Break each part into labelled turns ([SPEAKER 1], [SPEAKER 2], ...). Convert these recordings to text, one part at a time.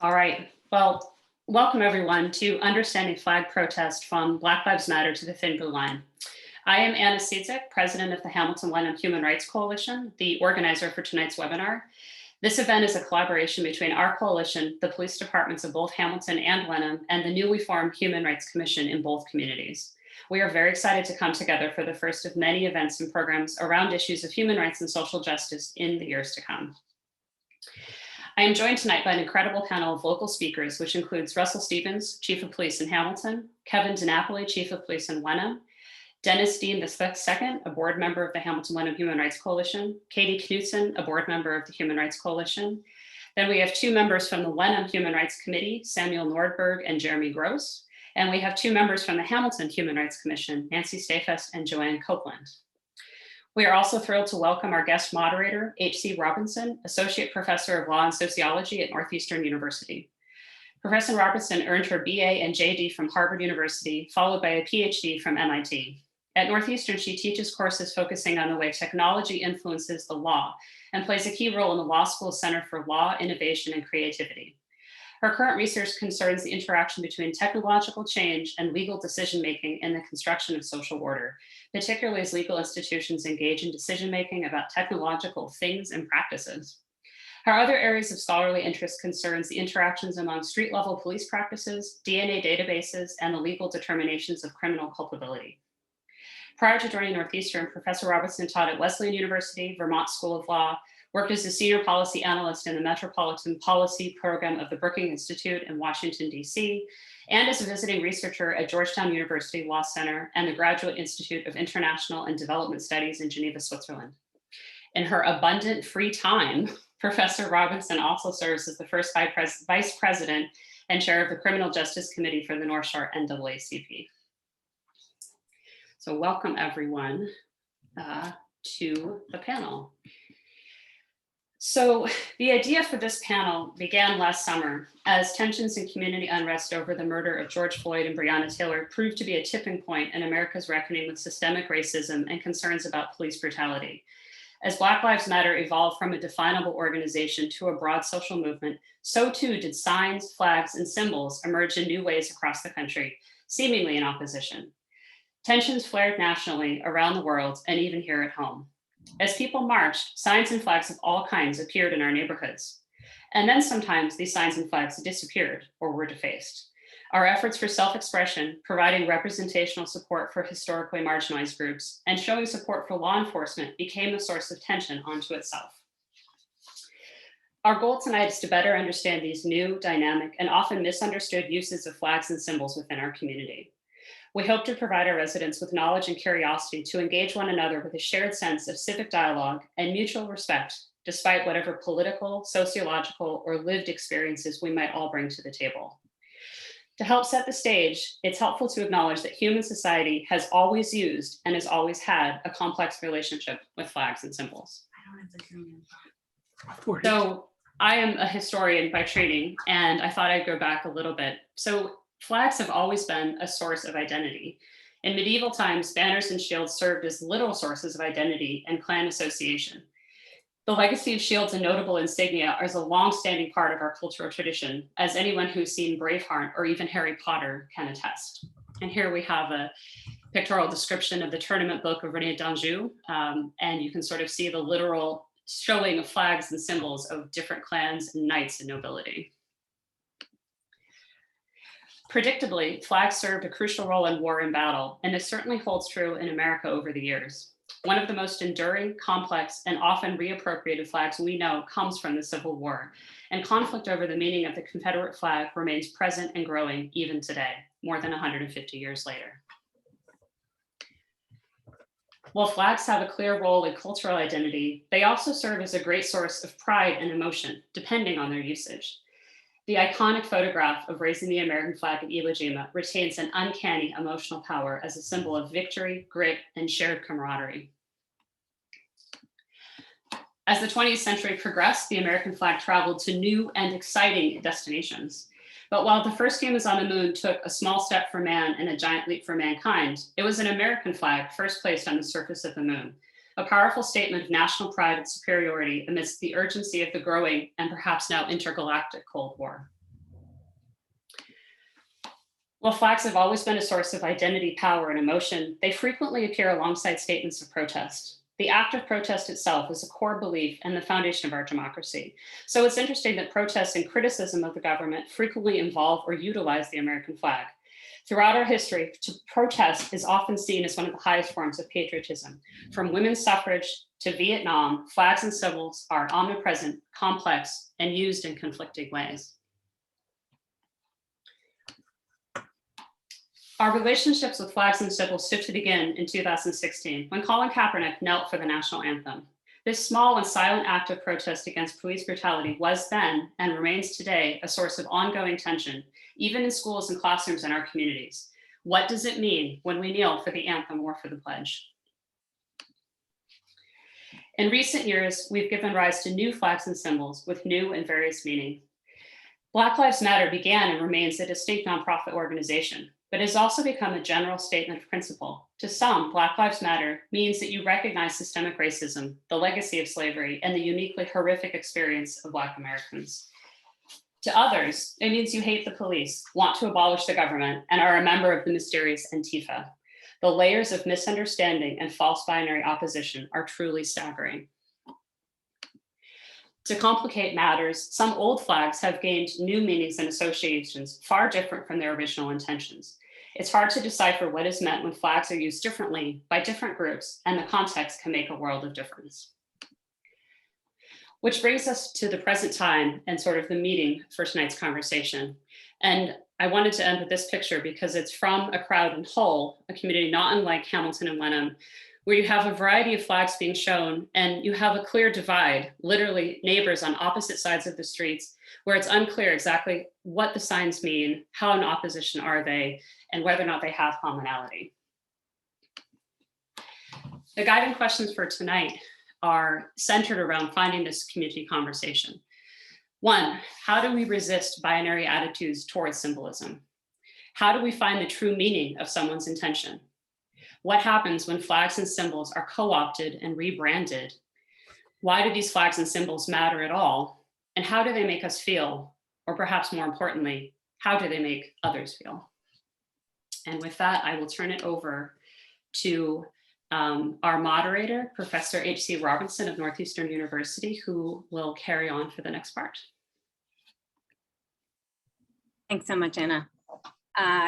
[SPEAKER 1] All right. Well, welcome everyone to Understanding Flag Protest from Black Lives Matter to the Thin Blue Line. I am Anna Siedzik, president of the Hamilton-Wenham Human Rights Coalition, the organizer for tonight's webinar. This event is a collaboration between our coalition, the police departments of both Hamilton and Wenham, and the newly formed Human Rights Commission in both communities. We are very excited to come together for the first of many events and programs around issues of human rights and social justice in the years to come. I am joined tonight by an incredible panel of local speakers, which includes Russell Stevens, Chief of Police in Hamilton, Stevens and DiNapoli, Chief of Police in Wenham, Dennis Dean II, a board member of the Hamilton-Wenham Human Rights Coalition, Katie Knudsen, a board member of the Human Rights Coalition. Then we have two members from the Wenham Human Rights Committee, Samuel Nordberg and Jeremy Gross. And we have two members from the Hamilton Human Rights Commission, Nancy Stafest and Joanne Copeland. We are also thrilled to welcome our guest moderator, H.C. Robinson, Associate Professor of Law and Sociology at Northeastern University. Professor Robinson earned her BA and JD from Harvard University, followed by a PhD from MIT. At Northeastern, she teaches courses focusing on the way technology influences the law and plays a key role in the Law School's Center for Law, Innovation, and Creativity. Her current research concerns the interaction between technological change and legal decision-making in the construction of social order, particularly as legal institutions engage in decision-making about technological things and practices. Her other areas of scholarly interest concerns the interactions among street-level police practices, DNA databases, and the legal determinations of criminal culpability. Prior to joining Northeastern, Professor Robinson taught at Wesleyan University, Vermont School of Law, worked as a senior policy analyst in the Metropolitan Policy Program of the Brookings Institute in Washington, D.C., and as a visiting researcher at Georgetown University Law Center and the Graduate Institute of International and Development Studies in Geneva, Switzerland. In her abundant free time, Professor Robinson also serves as the first vice president and chair of the Criminal Justice Committee for the North Shore NAACP. So welcome everyone to the panel. So the idea for this panel began last summer as tensions and community unrest over the murder of George Floyd and Breonna Taylor proved to be a tipping point in America's reckoning with systemic racism and concerns about police brutality. As Black Lives Matter evolved from a definable organization to a broad social movement, so too did signs, flags, and symbols emerge in new ways across the country, seemingly in opposition. Tensions flared nationally, around the world, and even here at home. As people marched, signs and flags of all kinds appeared in our neighborhoods. And then sometimes these signs and flags disappeared or were defaced. Our efforts for self-expression, providing representational support for historically marginalized groups, and showing support for law enforcement became a source of tension unto itself. Our goal tonight is to better understand these new, dynamic, and often misunderstood uses of flags and symbols within our community. We hope to provide our residents with knowledge and curiosity to engage one another with a shared sense of civic dialogue and mutual respect, despite whatever political, sociological, or lived experiences we might all bring to the table. To help set the stage, it's helpful to acknowledge that human society has always used and has always had a complex relationship with flags and symbols. So I am a historian by training, and I thought I'd go back a little bit. So flags have always been a source of identity. In medieval times, banners and shields served as literal sources of identity and clan association. The legacy of shields and notable insignia is a long-standing part of our cultural tradition, as anyone who's seen Braveheart or even Harry Potter can attest. And here we have a pictorial description of the tournament book of René d'Anjou, and you can sort of see the literal showing of flags and symbols of different clans and knights and nobility. Predictably, flags served a crucial role in war and battle, and this certainly holds true in America over the years. One of the most enduring, complex, and often reappropriated flags we know comes from the Civil War, and conflict over the meaning of the Confederate flag remains present and growing even today, more than 150 years later. While flags have a clear role in cultural identity, they also serve as a great source of pride and emotion, depending on their usage. The iconic photograph of raising the American flag at Iwo Jima retains an uncanny emotional power as a symbol of victory, grit, and shared camaraderie. As the 20th century progressed, the American flag traveled to new and exciting destinations. But while the first humans on the moon took a small step for man and a giant leap for mankind, it was an American flag first placed on the surface of the moon, a powerful statement of national pride and superiority amidst the urgency of the growing and perhaps now intergalactic Cold War. While flags have always been a source of identity, power, and emotion, they frequently appear alongside statements of protest. The act of protest itself is a core belief and the foundation of our democracy. So it's interesting that protests and criticism of the government frequently involve or utilize the American flag. Throughout our history, to protest is often seen as one of the highest forms of patriotism. From women's suffrage to Vietnam, flags and symbols are omnipresent, complex, and used in conflicting ways. Our relationships with flags and symbols stood to begin in 2016 when Colin Kaepernick knelt for the national anthem. This small and silent act of protest against police brutality was then, and remains today, a source of ongoing tension, even in schools and classrooms in our communities. What does it mean when we kneel for the anthem or for the pledge? In recent years, we've given rise to new flags and symbols with new and various meaning. Black Lives Matter began and remains a distinct nonprofit organization, but has also become a general statement of principle. To some, Black Lives Matter means that you recognize systemic racism, the legacy of slavery, and the uniquely horrific experience of Black Americans. To others, it means you hate the police, want to abolish the government, and are a member of the mysterious Antifa. The layers of misunderstanding and false binary opposition are truly staggering. To complicate matters, some old flags have gained new meanings and associations far different from their original intentions. It's hard to decipher what is meant when flags are used differently by different groups, and the context can make a world of difference. Which brings us to the present time and sort of the meeting for tonight's conversation. And I wanted to end with this picture because it's from a crowd in Hull, a community not unlike Hamilton and Wenham, where you have a variety of flags being shown and you have a clear divide, literally neighbors on opposite sides of the streets, where it's unclear exactly what the signs mean, how in opposition are they, and whether or not they have commonality. The guiding questions for tonight are centered around finding this community conversation. One, how do we resist binary attitudes towards symbolism? How do we find the true meaning of someone's intention? What happens when flags and symbols are co-opted and rebranded? Why do these flags and symbols matter at all? And how do they make us feel? Or perhaps more importantly, how do they make others feel? And with that, I will turn it over to our moderator, Professor H.C. Robinson of Northeastern University, who will carry on for the next part.
[SPEAKER 2] Thanks so much, Anna.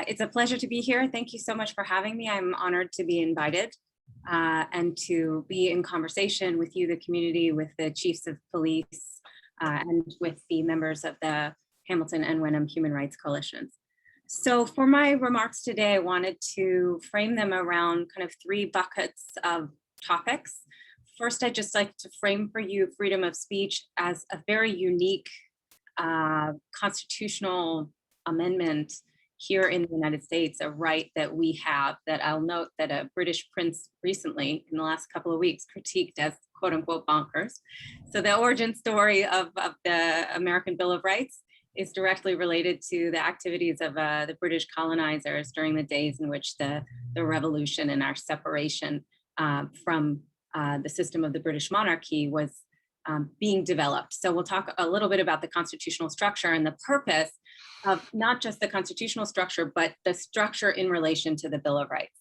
[SPEAKER 2] It's a pleasure to be here. Thank you so much for having me. I'm honored to be invited and to be in conversation with you, the community, with the chiefs of police, and with the members of the Hamilton and Wenham Human Rights Coalitions. So for my remarks today, I wanted to frame them around kind of three buckets of topics. First, I'd just like to frame for you freedom of speech as a very unique constitutional amendment here in the United States, a right that we have that I'll note that a British prince recently in the last couple of weeks critiqued as quote unquote bonkers. So the origin story of the American Bill of Rights is directly related to the activities of the British colonizers during the days in which the revolution and our separation from the system of the British monarchy was being developed. So we'll talk a little bit about the constitutional structure and the purpose of not just the constitutional structure, but the structure in relation to the Bill of Rights.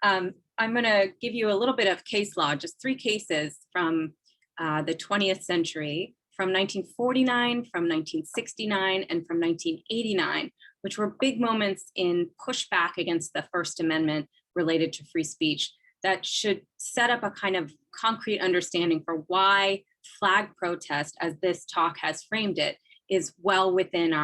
[SPEAKER 2] I'm going to give you a little bit of case law, just three cases from the 20th century, from 1949, from 1969, and from 1989, which were big moments in pushback against the First Amendment related to free speech that should set up a kind of concrete understanding for why flag protest, as this talk has framed it, is well within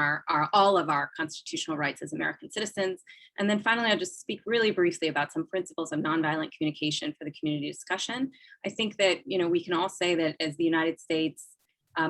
[SPEAKER 2] all of our constitutional rights as American citizens. And then finally, I'll just speak really briefly about some principles of nonviolent communication for the community discussion. I think that we can all say that as the United States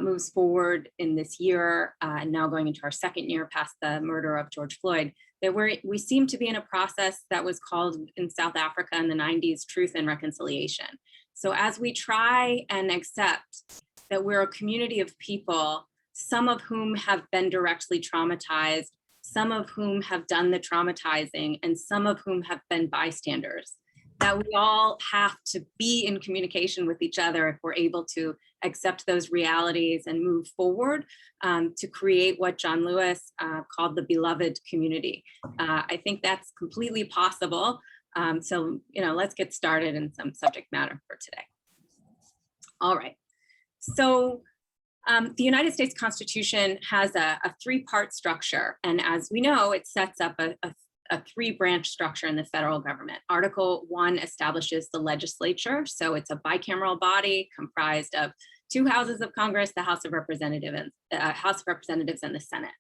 [SPEAKER 2] moves forward in this year, and now going into our second year past the murder of George Floyd, that we seem to be in a process that was called in South Africa in the 90s, truth and reconciliation. So as we try and accept that we're a community of people, some of whom have been directly traumatized, some of whom have done the traumatizing, and some of whom have been bystanders. that we all have to be in communication with each other if we're able to accept those realities and move forward to create what John Lewis called the beloved community. I think that's completely possible. So, let's get started in some subject matter for today. All right. So the United States Constitution has a three-part structure. And as we know, it sets up a three-branch structure in the federal government. Article 1 establishes the legislature. So it's a bicameral body comprised of two houses of Congress, the House of Representatives and the Senate.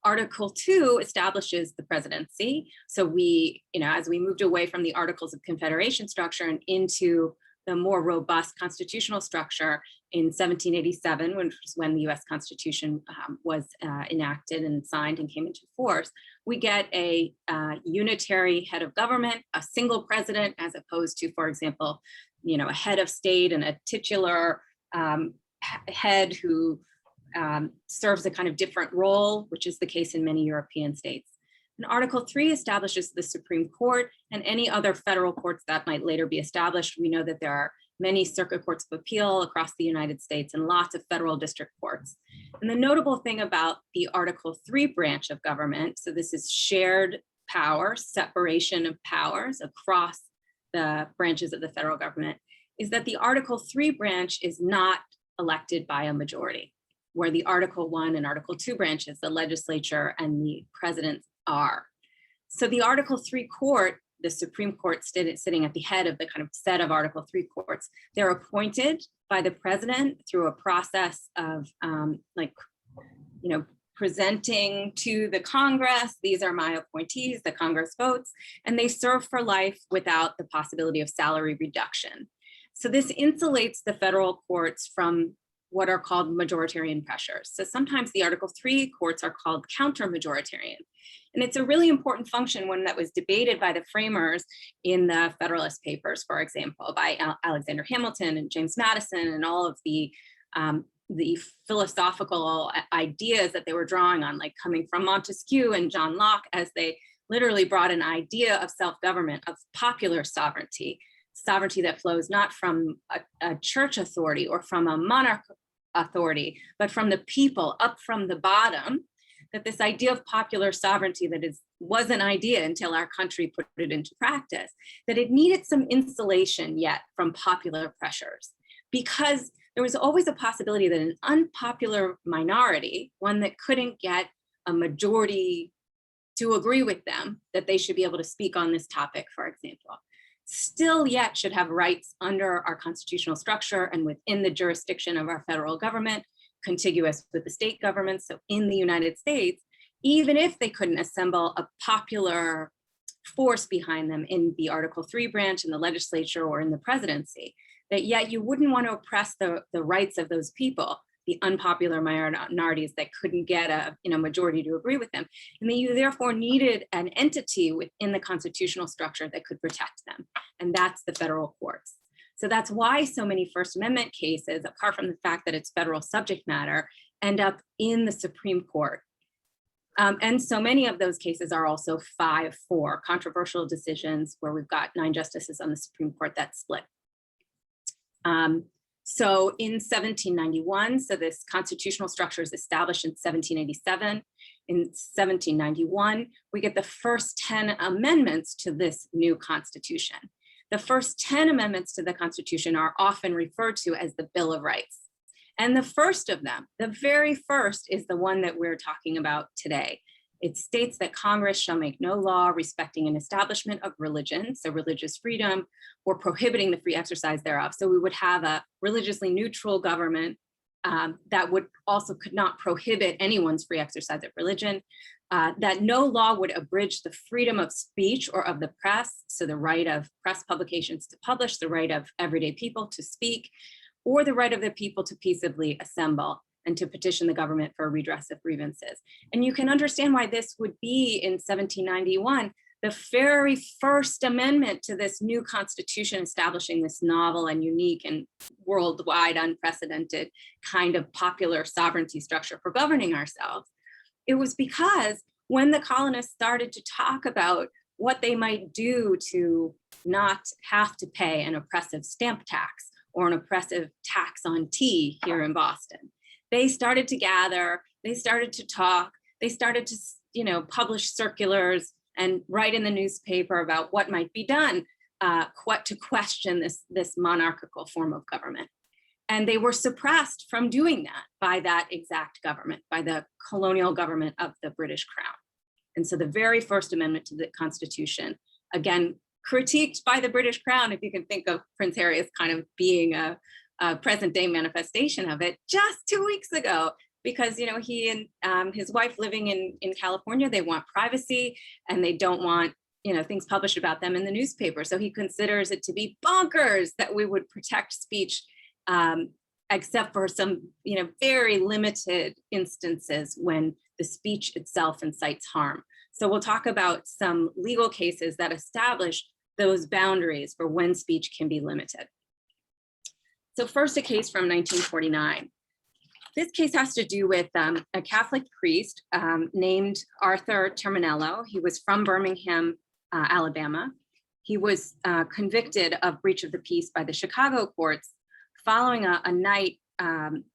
[SPEAKER 2] Article 2 establishes the presidency. So we, as we moved away from the Articles of Confederation structure and into the more robust constitutional structure in 1787, which was when the US Constitution was enacted and signed and came into force, we get a unitary head of government, a single president, as opposed to, for example, a head of state and a titular head who serves a kind of different role, which is the case in many European states. And Article 3 establishes the Supreme Court and any other federal courts that might later be established. We know that there are many circuit courts of appeal across the United States and lots of federal district courts. And the notable thing about the Article 3 branch of government, so this is shared power, separation of powers across the branches of the federal government, is that the Article 3 branch is not elected by a majority, where the Article 1 and Article 2 branches, the legislature and the president, are. So the Article 3 court, the Supreme Court sitting at the head of the kind of set of Article 3 courts, they're appointed by the president through a process of presenting to the Congress, these are my appointees, the Congress votes, and they serve for life without the possibility of salary reduction. So this insulates the federal courts from what are called majoritarian pressures. So sometimes the Article 3 courts are called counter-majoritarian. And it's a really important function, one that was debated by the framers in the Federalist Papers, for example, by Alexander Hamilton and James Madison and all of the philosophical ideas that they were drawing on, like coming from Montesquieu and John Locke, as they literally brought an idea of self-government, of popular sovereignty that flows not from a church authority or from a monarch authority, but from the people, up from the bottom, that this idea of popular sovereignty that was an idea until our country put it into practice, that it needed some insulation yet from popular pressures, because there was always a possibility that an unpopular minority, one that couldn't get a majority to agree with them, that they should be able to speak on this topic, for example, still yet should have rights under our constitutional structure and within the jurisdiction of our federal government, contiguous with the state governments, so in the United States, even if they couldn't assemble a popular force behind them in the Article 3 branch, in the legislature, or in the presidency, that yet you wouldn't want to oppress the rights of those people, the unpopular minorities that couldn't get a majority to agree with them. And that you therefore needed an entity within the constitutional structure that could protect them. And that's the federal courts. So that's why so many First Amendment cases, apart from the fact that it's federal subject matter, end up in the Supreme Court. And so many of those cases are also 5-4 controversial decisions where we've got 9 justices on the Supreme Court that split. So in 1791, so this constitutional structure is established in 1787. In 1791, we get the first 10 amendments to this new constitution. The first 10 amendments to the Constitution are often referred to as the Bill of Rights. And the first of them, the very first, is the one that we're talking about today. It states that Congress shall make no law respecting an establishment of religion, so religious freedom, or prohibiting the free exercise thereof. So we would have a religiously neutral government that would also could not prohibit anyone's free exercise of religion, that no law would abridge the freedom of speech or of the press, so the right of press publications to publish, the right of everyday people to speak, or the right of the people to peaceably assemble and to petition the government for a redress of grievances. And you can understand why this would be in 1791, the very first amendment to this new constitution, establishing this novel and unique and worldwide unprecedented kind of popular sovereignty structure for governing ourselves. It was because when the colonists started to talk about what they might do to not have to pay an oppressive stamp tax or an oppressive tax on tea here in Boston. They started to gather, they started to talk, they started to, publish circulars and write in the newspaper about what might be done to question this monarchical form of government. And they were suppressed from doing that by that exact government, by the colonial government of the British Crown. And so the very first amendment to the Constitution, again, critiqued by the British Crown, if you can think of Prince Harry as kind of being a present day manifestation of it, just 2 weeks ago, because he and his wife living in California, they want privacy and they don't want things published about them in the newspaper. So he considers it to be bonkers that we would protect speech, except for some very limited instances when the speech itself incites harm. So we'll talk about some legal cases that establish those boundaries for when speech can be limited. So first, a case from 1949. This case has to do with a Catholic priest named Arthur Terminello. He was from Birmingham, Alabama. He was convicted of breach of the peace by the Chicago courts following a night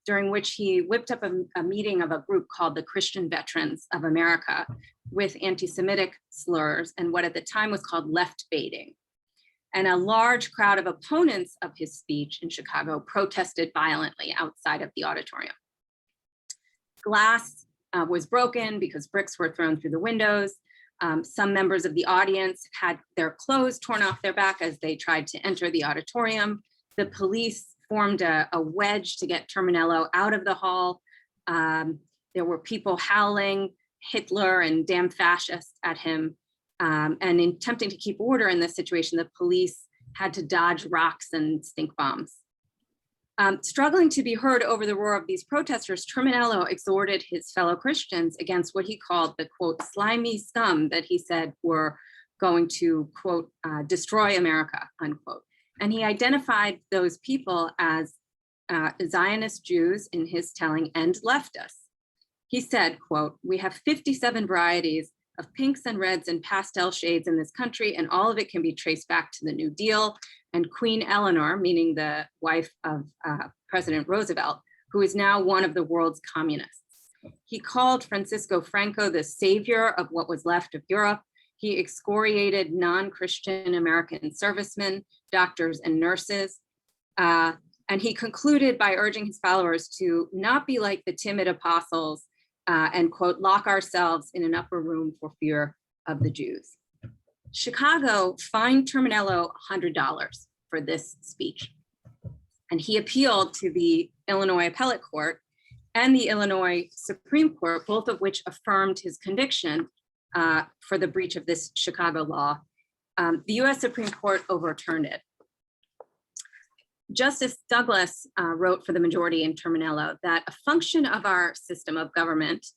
[SPEAKER 2] during which he whipped up a meeting of a group called the Christian Veterans of America with anti-Semitic slurs and what at the time was called left baiting. And a large crowd of opponents of his speech in Chicago protested violently outside of the auditorium. Glass was broken because bricks were thrown through the windows. Some members of the audience had their clothes torn off their back as they tried to enter the auditorium. The police formed a wedge to get Terminello out of the hall. There were people howling Hitler and damn fascists at him. And in attempting to keep order in this situation, the police had to dodge rocks and stink bombs. Struggling to be heard over the roar of these protesters, Terminello exhorted his fellow Christians against what he called the, quote, slimy scum that he said were going to, quote, destroy America, unquote. And he identified those people as Zionist Jews in his telling and leftists. He said, quote, we have 57 varieties of pinks and reds and pastel shades in this country, and all of it can be traced back to the New Deal. And Queen Eleanor, meaning the wife of President Roosevelt, who is now one of the world's communists. He called Francisco Franco the savior of what was left of Europe. He excoriated non-Christian American servicemen, doctors, and nurses. And he concluded by urging his followers to not be like the timid apostles and, quote, lock ourselves in an upper room for fear of the Jews. Chicago fined Terminello $100 for this speech. And he appealed to the Illinois Appellate Court and the Illinois Supreme Court, both of which affirmed his conviction for the breach of this Chicago law. The US Supreme Court overturned it. Justice Douglas wrote for the majority in Terminello that a function of our system of government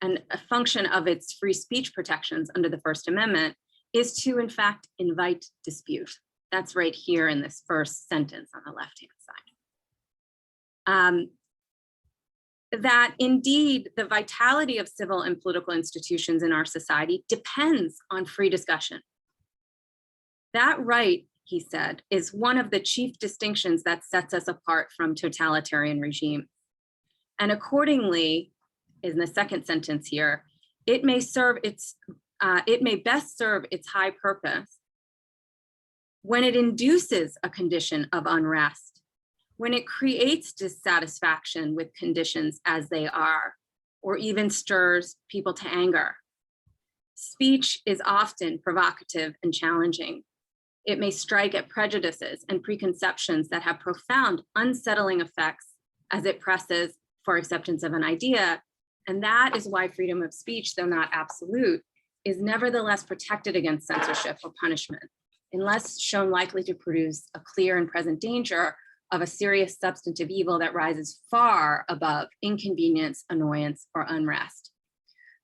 [SPEAKER 2] and a function of its free speech protections under the First Amendment is to, in fact, invite dispute. That's right here in this first sentence on the left-hand side. That indeed, the vitality of civil and political institutions in our society depends on free discussion. That right, he said, is one of the chief distinctions that sets us apart from totalitarian regimes. And accordingly, in the second sentence here, it may best serve its high purpose when it induces a condition of unrest, when it creates dissatisfaction with conditions as they are, or even stirs people to anger. Speech is often provocative and challenging. It may strike at prejudices and preconceptions that have profound unsettling effects as it presses for acceptance of an idea. And that is why freedom of speech, though not absolute, is nevertheless protected against censorship or punishment, unless shown likely to produce a clear and present danger of a serious substantive evil that rises far above inconvenience, annoyance, or unrest.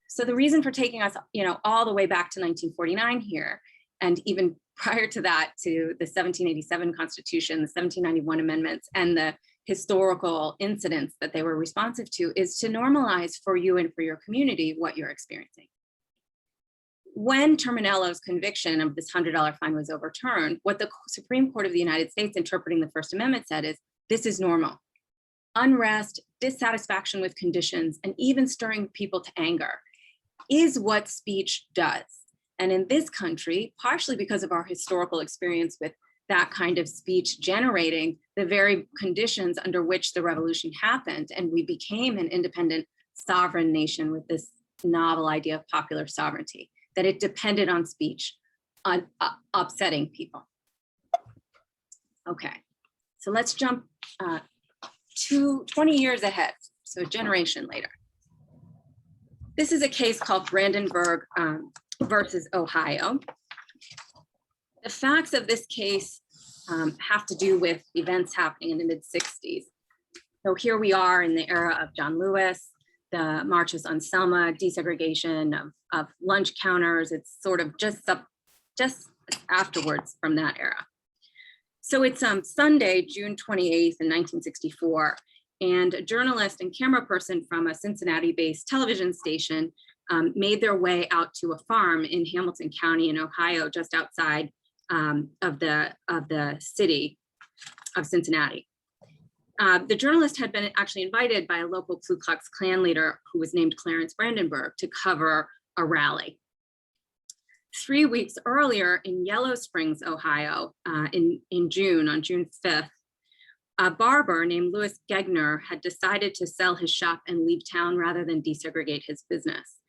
[SPEAKER 2] So the reason for taking us, all the way back to 1949 here, and even prior to that, to the 1787 Constitution, the 1791 amendments, and the historical incidents that they were responsive to, is to normalize for you and for your community what you're experiencing. when Terminello's conviction of this $100 fine was overturned, what the Supreme Court of the United States interpreting the First Amendment said is, this is normal. Unrest, dissatisfaction with conditions, and even stirring people to anger is what speech does. And in this country, partially because of our historical experience with that kind of speech generating the very conditions under which the revolution happened, and we became an independent sovereign nation with this novel idea of popular sovereignty, that it depended on speech, on upsetting people. Okay, so let's jump 20 years ahead, so a generation later. This is a case called Brandenburg versus Ohio. The facts of this case have to do with events happening in the mid-60s. So here we are in the era of John Lewis, the marches on Selma, desegregation of lunch counters. It's sort of just afterwards from that era. So it's Sunday, June 28th in 1964, and a journalist and camera person from a Cincinnati-based television station made their way out to a farm in Hamilton County in Ohio, just outside of the city of Cincinnati. The journalist had been actually invited by a local Ku Klux Klan leader who was named Clarence Brandenburg to cover a rally. 3 weeks earlier in Yellow Springs, Ohio, in June, on June 5th, a barber named Louis Gegner had decided to sell his shop and leave town rather than desegregate his business,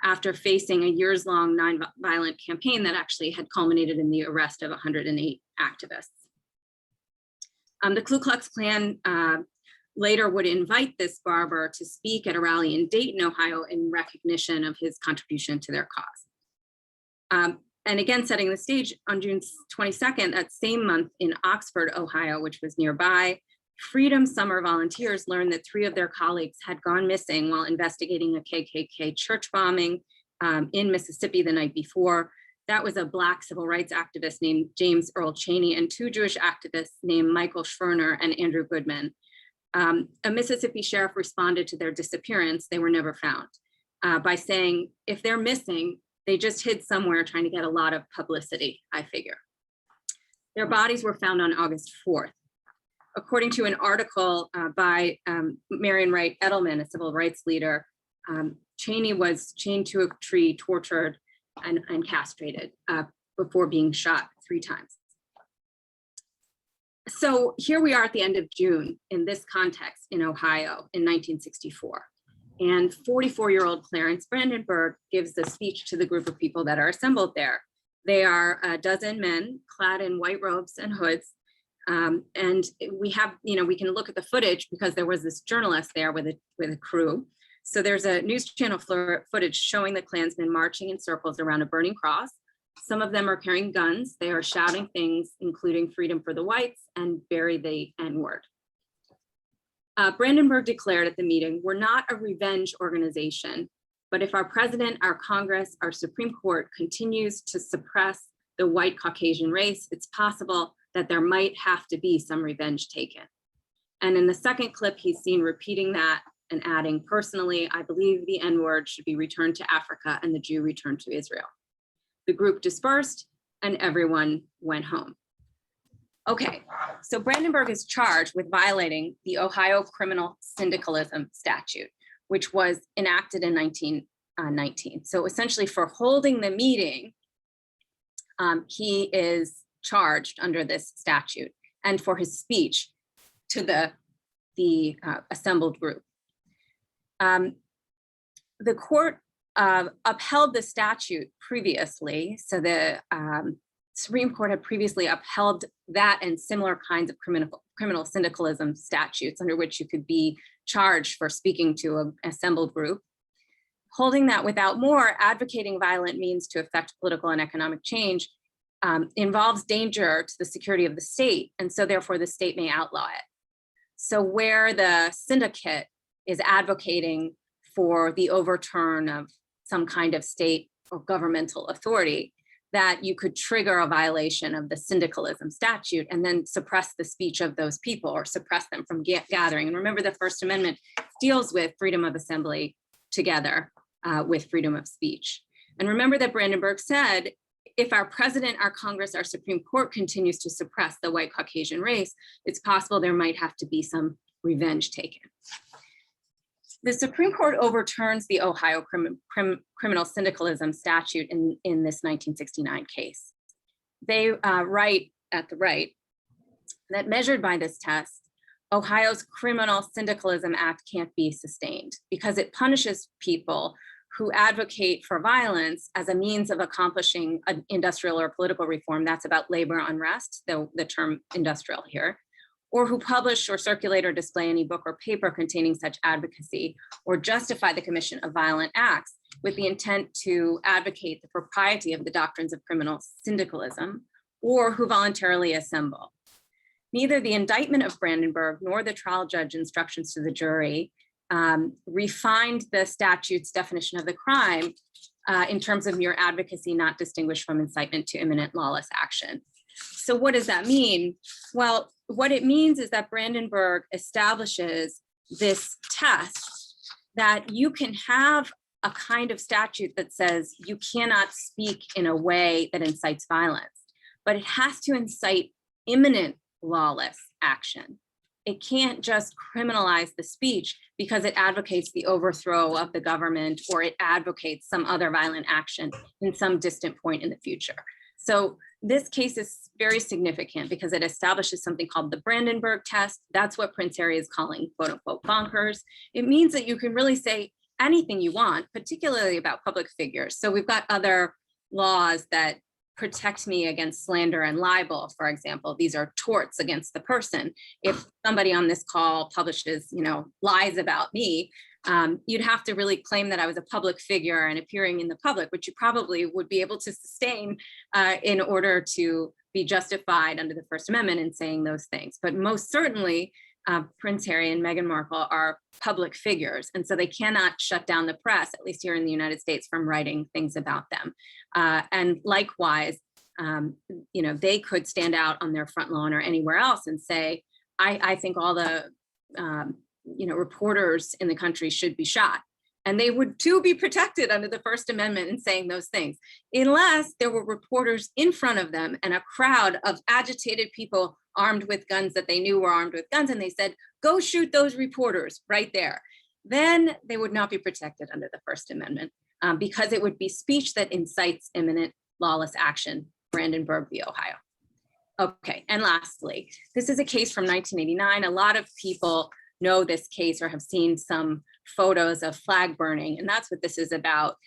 [SPEAKER 2] after facing a years-long nonviolent campaign that actually had culminated in the arrest of 108 activists. The Ku Klux Klan later would invite this barber to speak at a rally in Dayton, Ohio, in recognition of his contribution to their cause. And again, setting the stage, on June 22nd, that same month in Oxford, Ohio, which was nearby, Freedom Summer volunteers learned that 3 of their colleagues had gone missing while investigating a KKK church bombing in Mississippi the night before. That was a Black civil rights activist named James Earl Chaney and 2 Jewish activists named Michael Schwerner and Andrew Goodman. A Mississippi sheriff responded to their disappearance. They were never found by saying, if they're missing, they just hid somewhere trying to get a lot of publicity, I figure. Their bodies were found on August 4th. According to an article by Marion Wright Edelman, a civil rights leader, Chaney was chained to a tree, tortured, and castrated before being shot 3 times. So here we are at the end of June in this context in Ohio in 1964. And 44-year-old Clarence Brandenburg gives the speech to the group of people that are assembled there. They are a dozen men clad in white robes and hoods. And we have, we can look at the footage because there was this journalist there with a crew. So there's a news channel footage showing the Klansmen marching in circles around a burning cross. Some of them are carrying guns. They are shouting things, including freedom for the whites and bury the N-word. Brandenburg declared at the meeting, we're not a revenge organization, but if our president, our Congress, our Supreme Court continues to suppress the white Caucasian race, it's possible that there might have to be some revenge taken. And in the second clip, he's seen repeating that and adding, personally, I believe the N-word should be returned to Africa and the Jew returned to Israel. The group dispersed and everyone went home. Okay, so Brandenburg is charged with violating the Ohio Criminal Syndicalism Statute, which was enacted in 1919. So essentially for holding the meeting, he is charged under this statute, and for his speech to the assembled group. The court upheld the statute previously, so the Supreme Court had previously upheld that and similar kinds of criminal syndicalism statutes under which you could be charged for speaking to an assembled group. Holding that without more, advocating violent means to effect political and economic change involves danger to the security of the state, and so therefore the state may outlaw it. So where the syndicate is advocating for the overturn of some kind of state or governmental authority, that you could trigger a violation of the syndicalism statute and then suppress the speech of those people or suppress them from gathering. And remember, the First Amendment deals with freedom of assembly together with freedom of speech. And remember that Brandenburg said, if our president, our Congress, our Supreme Court continues to suppress the white Caucasian race, it's possible there might have to be some revenge taken. The Supreme Court overturns the Ohio criminal syndicalism statute in this 1969 case. They write at the right that measured by this test, Ohio's Criminal Syndicalism Act can't be sustained because it punishes people who advocate for violence as a means of accomplishing an industrial or political reform. That's about labor unrest, the term industrial here, or who publish or circulate or display any book or paper containing such advocacy or justify the commission of violent acts with the intent to advocate the propriety of the doctrines of criminal syndicalism, or who voluntarily assemble. Neither the indictment of Brandenburg nor the trial judge instructions to the jury refined the statute's definition of the crime in terms of mere advocacy, not distinguished from incitement to imminent lawless action. So what does that mean? Well, what it means is that Brandenburg establishes this test that you can have a kind of statute that says you cannot speak in a way that incites violence, but it has to incite imminent lawless action. It can't just criminalize the speech because it advocates the overthrow of the government or it advocates some other violent action in some distant point in the future. So this case is very significant because it establishes something called the Brandenburg test. That's what Prince Harry is calling quote unquote bonkers. It means that you can really say anything you want, particularly about public figures. So we've got other laws that protect me against slander and libel, for example. These are torts against the person. If somebody on this call publishes, lies about me, you'd have to really claim that I was a public figure and appearing in the public, which you probably would be able to sustain in order to be justified under the First Amendment in saying those things. But most certainly, Prince Harry and Meghan Markle are public figures, and so they cannot shut down the press, at least here in the United States, from writing things about them. And likewise, they could stand out on their front lawn or anywhere else and say, I think all the reporters in the country should be shot. And they would too be protected under the First Amendment in saying those things, unless there were reporters in front of them and a crowd of agitated people armed with guns that they knew were armed with guns, and they said, go shoot those reporters right there. Then they would not be protected under the First Amendment because it would be speech that incites imminent lawless action, Brandenburg v. Ohio. Okay, and lastly, this is a case from 1989. A lot of people know this case or have seen some photos of flag burning, and that's what this is about.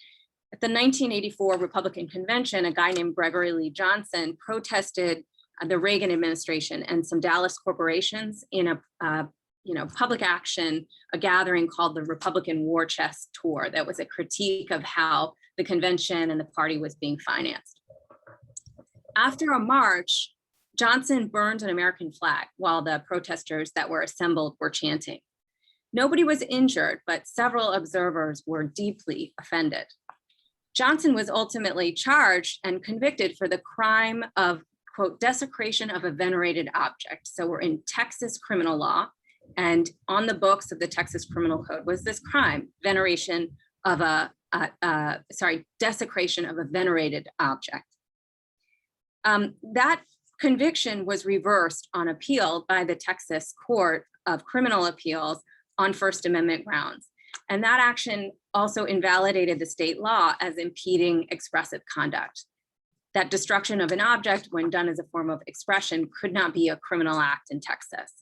[SPEAKER 2] At the 1984 Republican Convention, a guy named Gregory Lee Johnson protested the Reagan administration and some Dallas corporations in a public action, a gathering called the Republican War Chest Tour. That was a critique of how the convention and the party was being financed. After a march, Johnson burned an American flag while the protesters that were assembled were chanting. Nobody was injured, but several observers were deeply offended. Johnson was ultimately charged and convicted for the crime of, quote, desecration of a venerated object. So we're in Texas criminal law, and on the books of the Texas Criminal Code was this crime, desecration of a venerated object. That conviction was reversed on appeal by the Texas Court of Criminal Appeals on First Amendment grounds. And that action also invalidated the state law as impeding expressive conduct. That destruction of an object, when done as a form of expression, could not be a criminal act in Texas.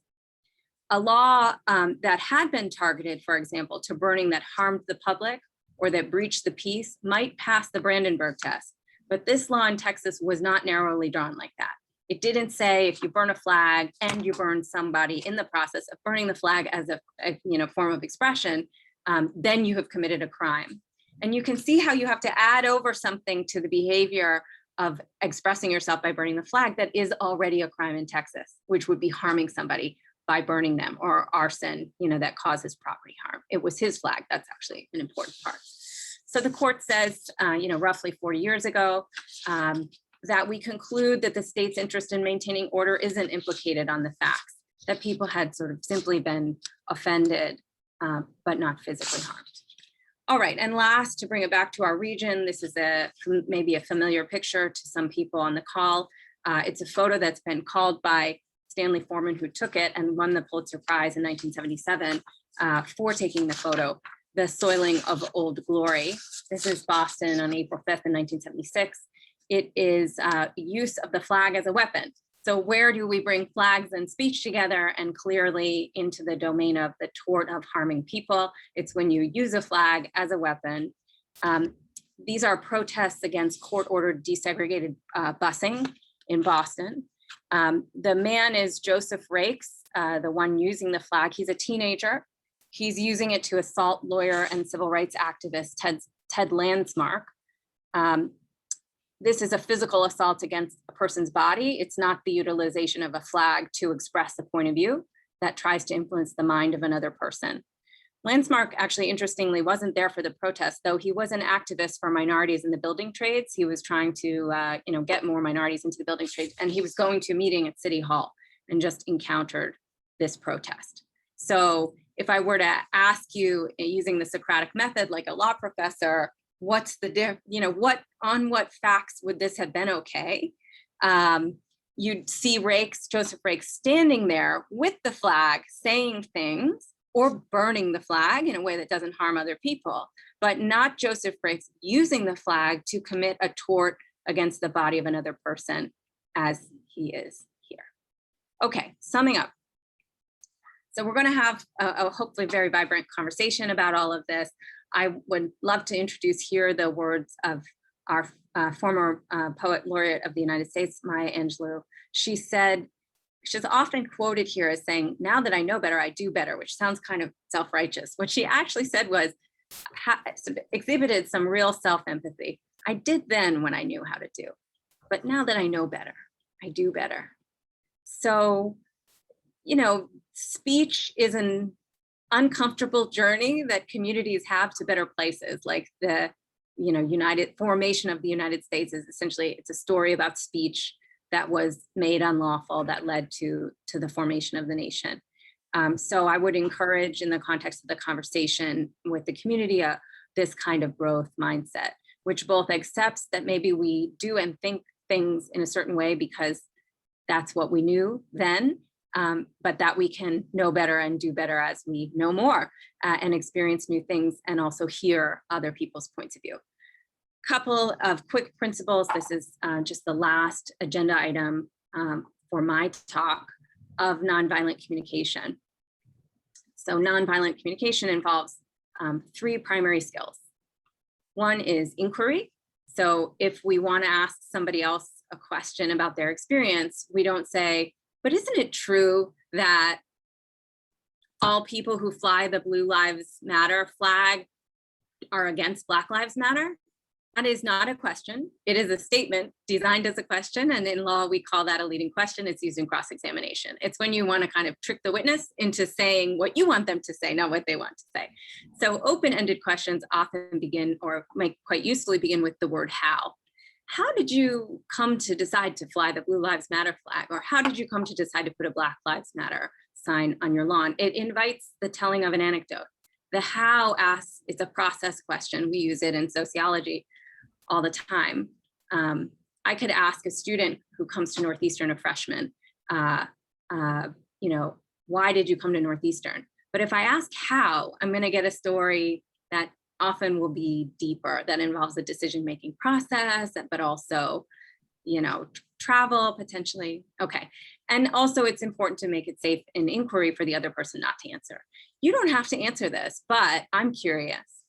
[SPEAKER 2] A law that had been targeted, for example, to burning that harmed the public or that breached the peace might pass the Brandenburg test. But this law in Texas was not narrowly drawn like that. It didn't say if you burn a flag and you burn somebody in the process of burning the flag as a form of expression, then you have committed a crime. And you can see how you have to add over something to the behavior of expressing yourself by burning the flag that is already a crime in Texas, which would be harming somebody by burning them, or arson, that causes property harm. It was his flag. That's actually an important part. So the court says, roughly 40 years ago, that we conclude that the state's interest in maintaining order isn't implicated on the facts, that people had sort of simply been offended, but not physically harmed. All right, and last, to bring it back to our region, this is maybe a familiar picture to some people on the call. It's a photo that's been called by Stanley Foreman, who took it and won the Pulitzer Prize in 1977 for taking the photo, The Soiling of Old Glory. This is Boston on April 5th in 1976. It is use of the flag as a weapon. So where do we bring flags and speech together, and clearly into the domain of the tort of harming people? It's when you use a flag as a weapon. These are protests against court-ordered desegregated busing in Boston. The man is Joseph Rakes, the one using the flag. He's a teenager. He's using it to assault lawyer and civil rights activist Ted Landsmark. This is a physical assault against a person's body. It's not the utilization of a flag to express a point of view that tries to influence the mind of another person. Landsmark actually, interestingly, wasn't there for the protest, though he was an activist for minorities in the building trades. He was trying to get more minorities into the building trades, and he was going to a meeting at City Hall and just encountered this protest. So if I were to ask you, using the Socratic method like a law professor, what's the on what facts would this have been okay? You'd see Joseph Rakes standing there with the flag saying things, or burning the flag in a way that doesn't harm other people, but not Joseph Rakes using the flag to commit a tort against the body of another person as he is here. Okay, summing up. So we're going to have a hopefully very vibrant conversation about all of this. I would love to introduce here the words of our former poet laureate of the United States, Maya Angelou. She said, she's often quoted here as saying, "Now that I know better, I do better," which sounds kind of self-righteous. What she actually said was, exhibited some real self-empathy. I did then when I knew how to do, but now that I know better, I do better. So, speech is an uncomfortable journey that communities have to better places. Like the, formation of the United States is essentially, it's a story about speech that was made unlawful that led to the formation of the nation. So I would encourage, in the context of the conversation with the community, this kind of growth mindset, which both accepts that maybe we do and think things in a certain way because that's what we knew then, but that we can know better and do better as we know more and experience new things, and also hear other people's points of view. Couple of quick principles. This is just the last agenda item for my talk of nonviolent communication. So nonviolent communication involves 3 primary skills. One is inquiry. So if we want to ask somebody else a question about their experience, we don't say, "But isn't it true that all people who fly the Blue Lives Matter flag are against Black Lives Matter?" That is not a question. It is a statement designed as a question. And in law, we call that a leading question. It's used in cross-examination. It's when you want to kind of trick the witness into saying what you want them to say, not what they want to say. So open-ended questions often begin, or might quite usefully begin, with the word how. How did you come to decide to fly the Blue Lives Matter flag? Or how did you come to decide to put a Black Lives Matter sign on your lawn? It invites the telling of an anecdote. The how asks, it's a process question. We use it in sociology all the time. I could ask a student who comes to Northeastern, a freshman, why did you come to Northeastern? But if I ask how, I'm going to get a story that often will be deeper, that involves a decision-making process, but also, travel potentially. Okay. And also it's important to make it safe in inquiry for the other person not to answer. You don't have to answer this, but I'm curious.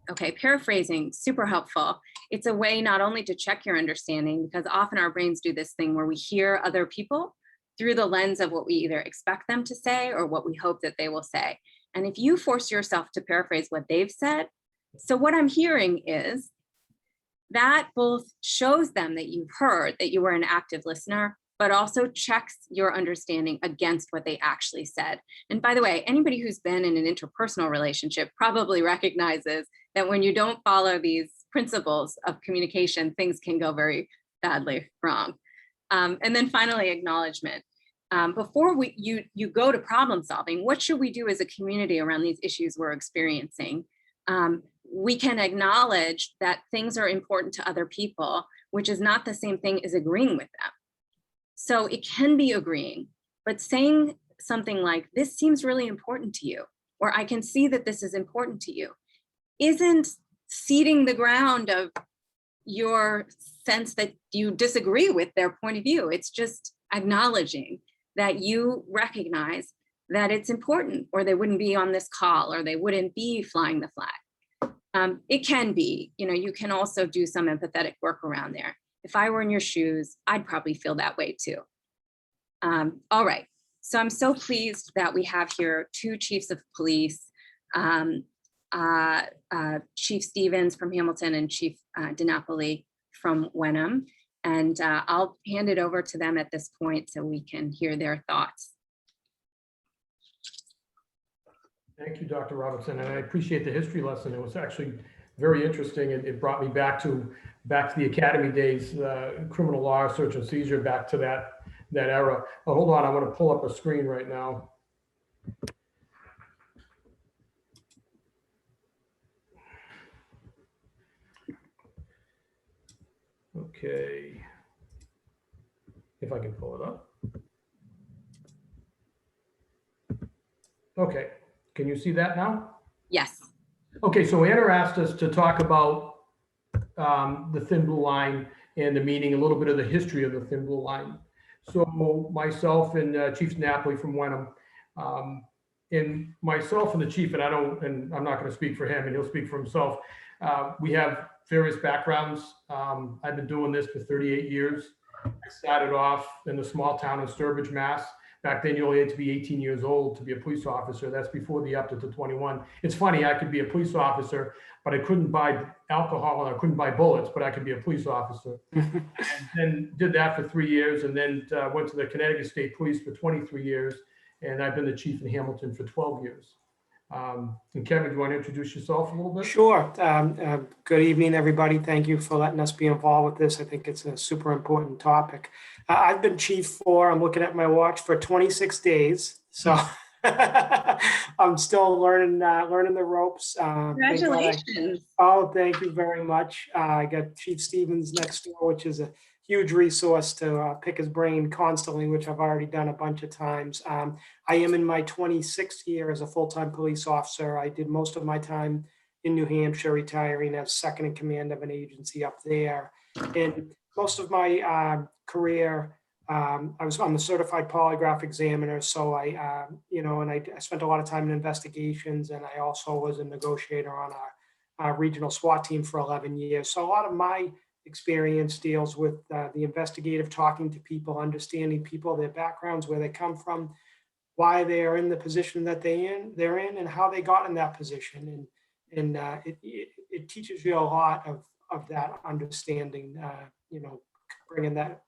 [SPEAKER 2] Okay, paraphrasing, super helpful. It's a way not only to check your understanding, because often our brains do this thing where we hear other people through the lens of what we either expect them to say or what we hope that they will say. And if you force yourself to paraphrase what they've said, so what I'm hearing is that both shows them that you've heard, that you were an active listener, but also checks your understanding against what they actually said. And by the way, anybody who's been in an interpersonal relationship probably recognizes that when you don't follow these principles of communication, things can go very badly wrong. And then finally, acknowledgement. Before you go to problem solving, what should we do as a community around these issues we're experiencing? we can acknowledge that things are important to other people, which is not the same thing as agreeing with them. So it can be agreeing, but saying something like, this seems really important to you, or I can see that this is important to you, isn't ceding the ground of your sense that you disagree with their point of view. It's just acknowledging that you recognize that it's important, or they wouldn't be on this call, or they wouldn't be flying the flag. It can be, you can also do some empathetic work around there. If I were in your shoes, I'd probably feel that way too. All right, so I'm so pleased that we have here two chiefs of police, Chief Stevens from Hamilton and Chief DiNapoli from Wenham. And I'll hand it over to them at this point so we can hear their thoughts.
[SPEAKER 3] Thank you, Dr. Robertson, and I appreciate the history lesson. It was actually very interesting. It brought me back to the academy days, criminal law, search and seizure, back to that era. But hold on, I want to pull up a screen right now. Okay, if I can pull it up. Okay, can you see that now?
[SPEAKER 2] Yes.
[SPEAKER 3] Okay, so Anna asked us to talk about the thin blue line and the meaning, a little bit of the history of the thin blue line. So myself and Chief DiNapoli from Wenham, and myself and the chief, and I'm not going to speak for him, and he'll speak for himself. We have various backgrounds. I've been doing this for 38 years. I started off in the small town of Sturbridge, Mass. Back then, you only had to be 18 years old to be a police officer. That's before the upped it to 21. It's funny, I could be a police officer, but I couldn't buy alcohol and I couldn't buy bullets, but I could be a police officer. And then did that for 3 years, and then went to the Connecticut State Police for 23 years. And I've been the chief in Hamilton for 12 years. And Kevin, do you want to introduce yourself a little bit?
[SPEAKER 4] Sure. Good evening, everybody. Thank you for letting us be involved with this. I think it's a super important topic. I've been chief for, I'm looking at my watch, for 26 days. So I'm still learning the ropes.
[SPEAKER 2] Congratulations.
[SPEAKER 4] Thank you very much. I got Chief Stevens next door, which is a huge resource to pick his brain constantly, which I've already done a bunch of times. I am in my 26th year as a full-time police officer. I did most of my time in New Hampshire, retiring as second in command of an agency up there. And most of my career, I'm a certified polygraph examiner. So I spent a lot of time in investigations, and I also was a negotiator on a regional SWAT team for 11 years. So a lot of my experience deals with the investigative, talking to people, understanding people, their backgrounds, where they come from, why they are in the position that they're in, and how they got in that position. And it teaches you a lot of that understanding, bringing that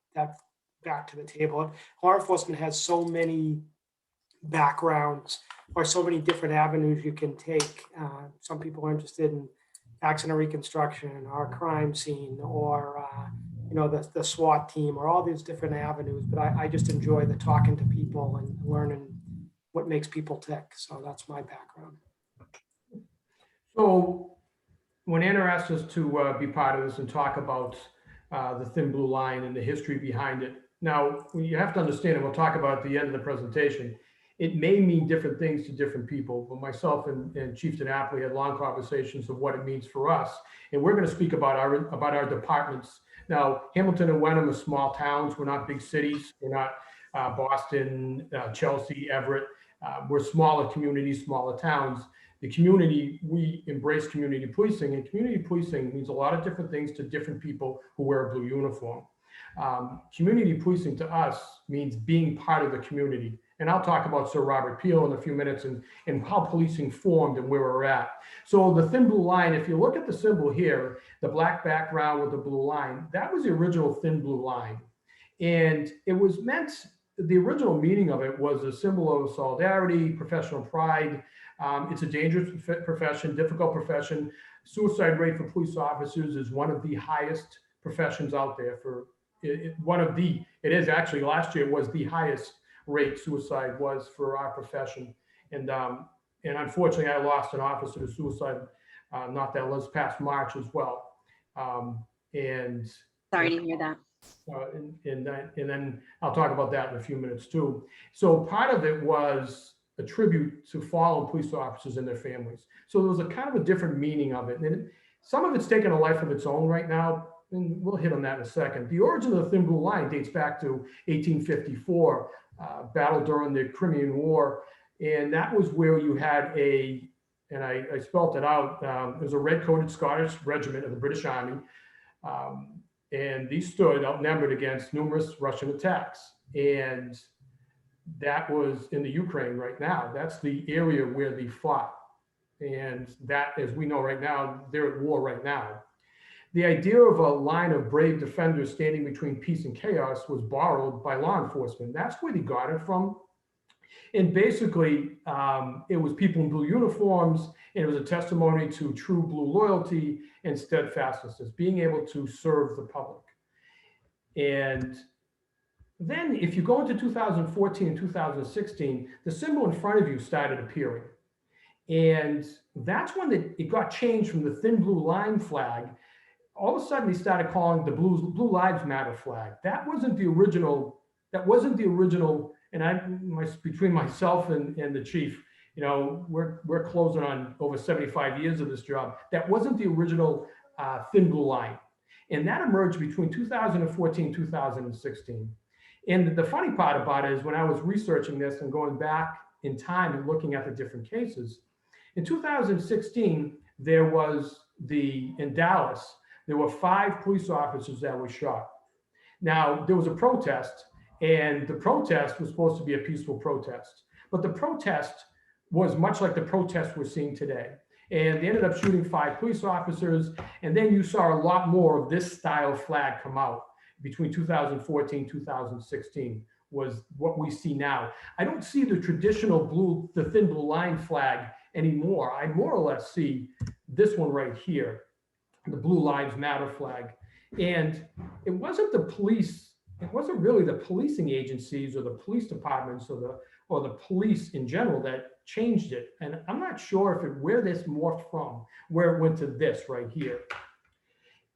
[SPEAKER 4] back to the table. Law enforcement has so many backgrounds, or so many different avenues you can take. Some people are interested in accident reconstruction or crime scene, or the SWAT team, or all these different avenues. But I just enjoy the talking to people and learning what makes people tick. So that's my background.
[SPEAKER 3] So when Anna asked us to be part of this and talk about the thin blue line and the history behind it, now you have to understand, and we'll talk about at the end of the presentation, it may mean different things to different people, but myself and Chief DiNapoli had long conversations of what it means for us. And we're going to speak about our departments. Now, Hamilton and Wenham are small towns. We're not big cities. We're not Boston, Chelsea, Everett. We're smaller communities, smaller towns. The community, we embrace community policing, and community policing means a lot of different things to different people who wear a blue uniform. Community policing to us means being part of the community. And I'll talk about Sir Robert Peel in a few minutes and how policing formed and where we're at. So the thin blue line, if you look at the symbol here, the black background with the blue line, that was the original thin blue line. And it was meant, the original meaning of it was a symbol of solidarity, professional pride. It's a dangerous profession, difficult profession. Suicide rate for police officers is one of the highest professions out there. It is actually, last year was the highest rate suicide was for our profession. And unfortunately, I lost an officer to suicide not that was past March as well. And
[SPEAKER 2] Sorry to hear that.
[SPEAKER 3] and then I'll talk about that in a few minutes too. So part of it was a tribute to fallen police officers and their families. So there was a kind of a different meaning of it. And some of it's taken a life of its own right now, and we'll hit on that in a second. The origin of the Thin Blue Line dates back to 1854, battle during the Crimean War. And that was where you had and I spelt it out, it was a red-coated Scottish regiment of the British Army. And these stood outnumbered against numerous Russian attacks. And that was in the Ukraine right now. That's the area where they fought. And that, as we know right now, they're at war right now. The idea of a line of brave defenders standing between peace and chaos was borrowed by law enforcement. That's where they got it from. And basically, it was people in blue uniforms, and it was a testimony to true blue loyalty and steadfastness, being able to serve the public. And then if you go into 2014 and 2016, the symbol in front of you started appearing. And that's when it got changed from the Thin Blue Line flag. All of a sudden, they started calling the Blue Lives Matter flag. That wasn't the original. And between myself and the chief, you know, we're closing on over 75 years of this job. That wasn't the original Thin Blue Line. And that emerged between 2014 and 2016. And the funny part about it is when I was researching this and going back in time and looking at the different cases, in 2016, in Dallas, there were 5 police officers that were shot. Now, there was a protest, and the protest was supposed to be a peaceful protest. But the protest was much like the protest we're seeing today. And they ended up shooting 5 police officers. And then you saw a lot more of this style flag come out between 2014, 2016 was what we see now. I don't see the traditional the Thin Blue Line flag anymore. I more or less see this one right here, the Blue Lives Matter flag. And it wasn't the police, it wasn't really the policing agencies or the police departments or the police in general that changed it. And I'm not sure where this morphed from, where it went to this right here.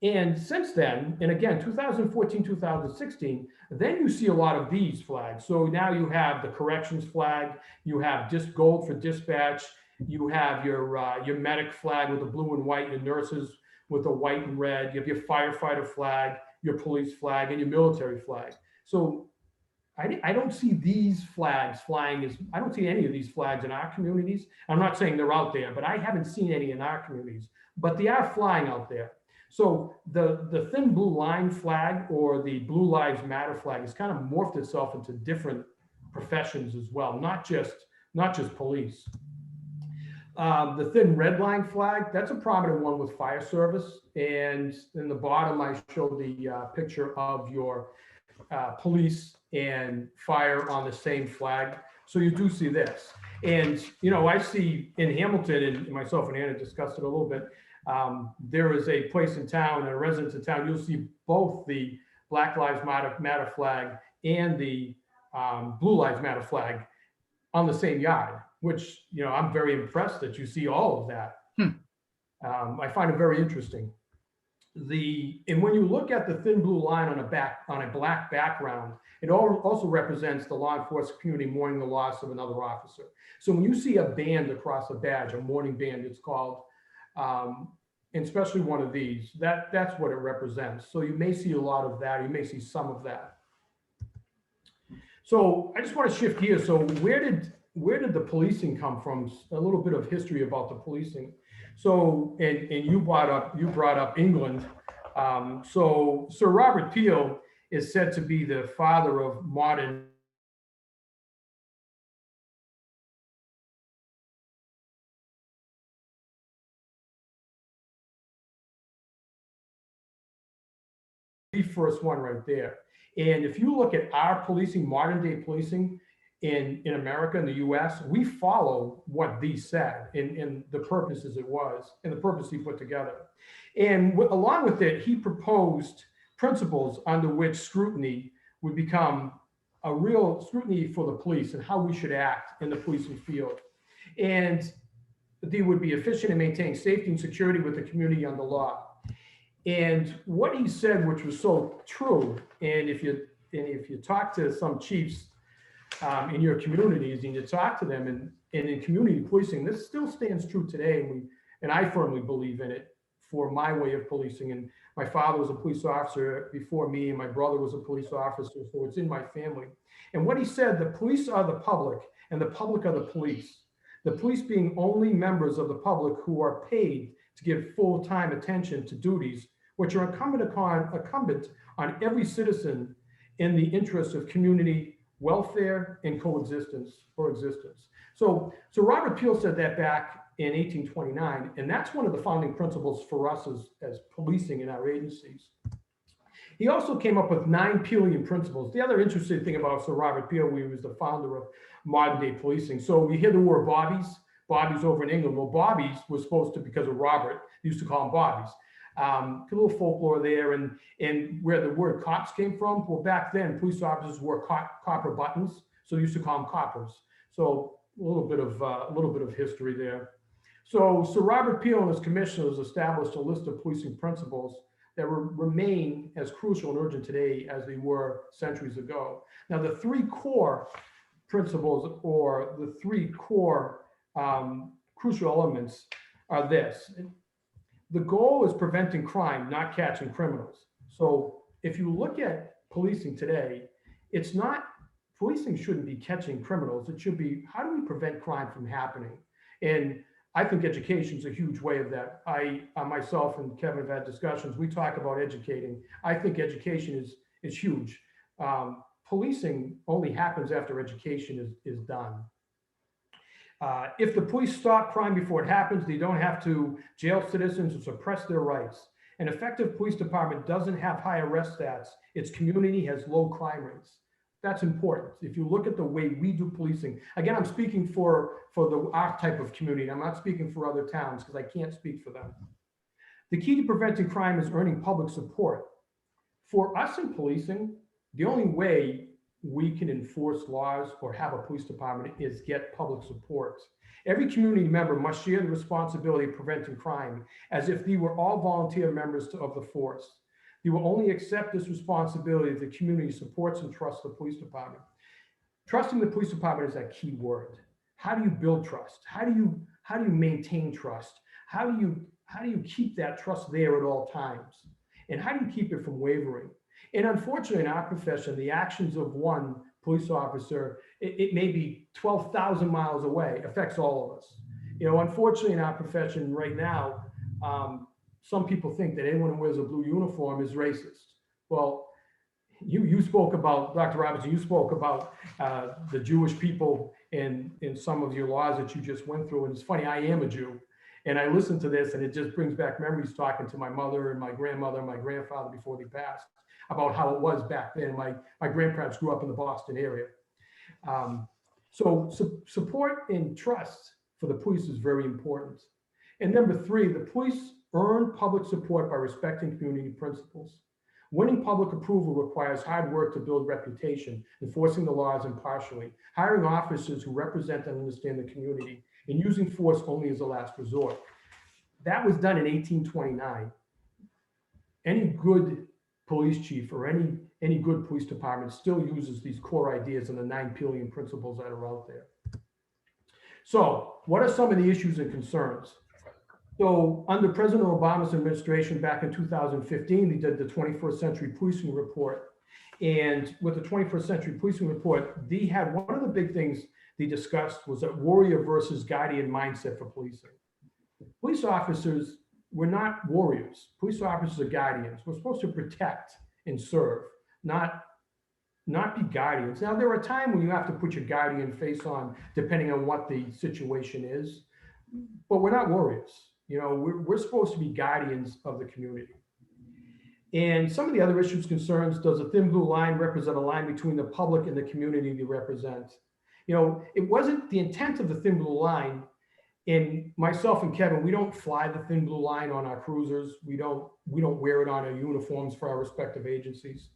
[SPEAKER 3] And since then, and again, 2014, 2016, then you see a lot of these flags. So now you have the corrections flag, you have gold for dispatch, you have your medic flag with the blue and white, your nurses with the white and red, you have your firefighter flag, your police flag, and your military flag. So I don't see these flags flying I don't see any of these flags in our communities. I'm not saying they're out there, but I haven't seen any in our communities, but they are flying out there. So the Thin Blue Line flag or the Blue Lives Matter flag has kind of morphed itself into different professions as well, not just police. The Thin Red Line flag, that's a prominent one with fire service. And in the bottom, I showed the picture of your police and fire on the same flag. So you do see this. And, you know, I see in Hamilton, and myself and Anna discussed it a little bit, there is a place in town, a residence in town, you'll see both the Black Lives Matter flag and the Blue Lives Matter flag on the same yard, which, you know, I'm very impressed that you see all of that. I find it very interesting. And when you look at the Thin Blue Line on a black background, it also represents the law enforcement community mourning the loss of another officer. So when you see a band across a badge, a mourning band it's called, and especially one of these, that's what it represents. So you may see a lot of that, you may see some of that. So I just want to shift gears. So where did the policing come from? A little bit of history about the policing. So, and you brought up England. So Sir Robert Peel is said to be the father of modern the first one right there. And if you look at our policing, modern day policing in America, in the US, we follow what these said in the purposes it was and the purpose he put together. And along with it, he proposed principles under which scrutiny would become a real scrutiny for the police and how we should act in the policing field. And that they would be efficient in maintaining safety and security with the community under law. And what he said, which was so true, and if you talk to some chiefs in your communities and you talk to them, and in community policing, this still stands true today, and I firmly believe in it for my way of policing. And my father was a police officer before me, and my brother was a police officer, so it's in my family. And what he said, the police are the public, and the public are the police. The police being only members of the public who are paid to give full-time attention to duties which are incumbent on every citizen in the interest of community welfare and coexistence or existence. So Robert Peel said that back in 1829, and that's one of the founding principles for us as policing in our agencies. He also came up with 9 Peelian principles. The other interesting thing about Sir Robert Peel, he was the founder of modern day policing. So we hear the word bobbies over in England. Well, bobbies was supposed to, because of Robert, they used to call them bobbies. A little folklore there, and where the word cops came from. Well, back then, police officers wore copper buttons, so they used to call them coppers. So a little bit of history there. So Sir Robert Peel and his commissioners established a list of policing principles that remain as crucial and urgent today as they were centuries ago. Now, the 3 core principles, or the 3 core crucial elements, are this. The goal is preventing crime, not catching criminals. So if you look at policing today, it's not, policing shouldn't be catching criminals. It should be, how do we prevent crime from happening? And I think education is a huge way of that. I myself and Kevin have had discussions. We talk about educating. I think education is huge. Policing only happens after education is done. If the police stop crime before it happens, they don't have to jail citizens or suppress their rights. An effective police department doesn't have high arrest stats. Its community has low crime rates. That's important. If you look at the way we do policing, again, I'm speaking for our type of community. I'm not speaking for other towns because I can't speak for them. The key to preventing crime is earning public support. For us in policing, the only way we can enforce laws or have a police department is get public support. Every community member must share the responsibility of preventing crime as if they were all volunteer members of the force. They will only accept this responsibility if the community supports and trusts the police department. Trusting the police department is that key word. How do you build trust? How do you maintain trust? How do you keep that trust there at all times? And how do you keep it from wavering? And unfortunately, in our profession, the actions of one police officer, it may be 12,000 miles away, affects all of us. You know, unfortunately, in our profession right now, some people think that anyone who wears a blue uniform is racist. Well, you spoke about, Dr. Robinson, you spoke about the Jewish people in some of your laws that you just went through. And it's funny, I am a Jew. And I listened to this and it just brings back memories talking to my mother and my grandmother and my grandfather before they passed, about how it was back then. My grandparents grew up in the Boston area. So support and trust for the police is very important. And number 3, the police earn public support by respecting community principles. Winning public approval requires hard work to build reputation, enforcing the laws impartially, hiring officers who represent and understand the community, and using force only as a last resort. That was done in 1829. Any good police chief or any good police department still uses these core ideas and the 9 Peelian principles that are out there. So what are some of the issues and concerns? So under President Obama's administration back in 2015, they did the 21st Century Policing Report. And with the 21st Century Policing Report, they had one of the big things they discussed was a warrior versus guardian mindset for policing. Police officers, we're not warriors. Police officers are guardians. We're supposed to protect and serve, not be guardians. Now, there are times when you have to put your guardian face on, depending on what the situation is, but we're not warriors. You know, we're supposed to be guardians of the community. And some of the other issues, concerns, does a thin blue line represent a line between the public and the community they represent? You know, it wasn't the intent of the thin blue line. And myself and Kevin, we don't fly the thin blue line on our cruisers. We don't wear it on our uniforms for our respective agencies.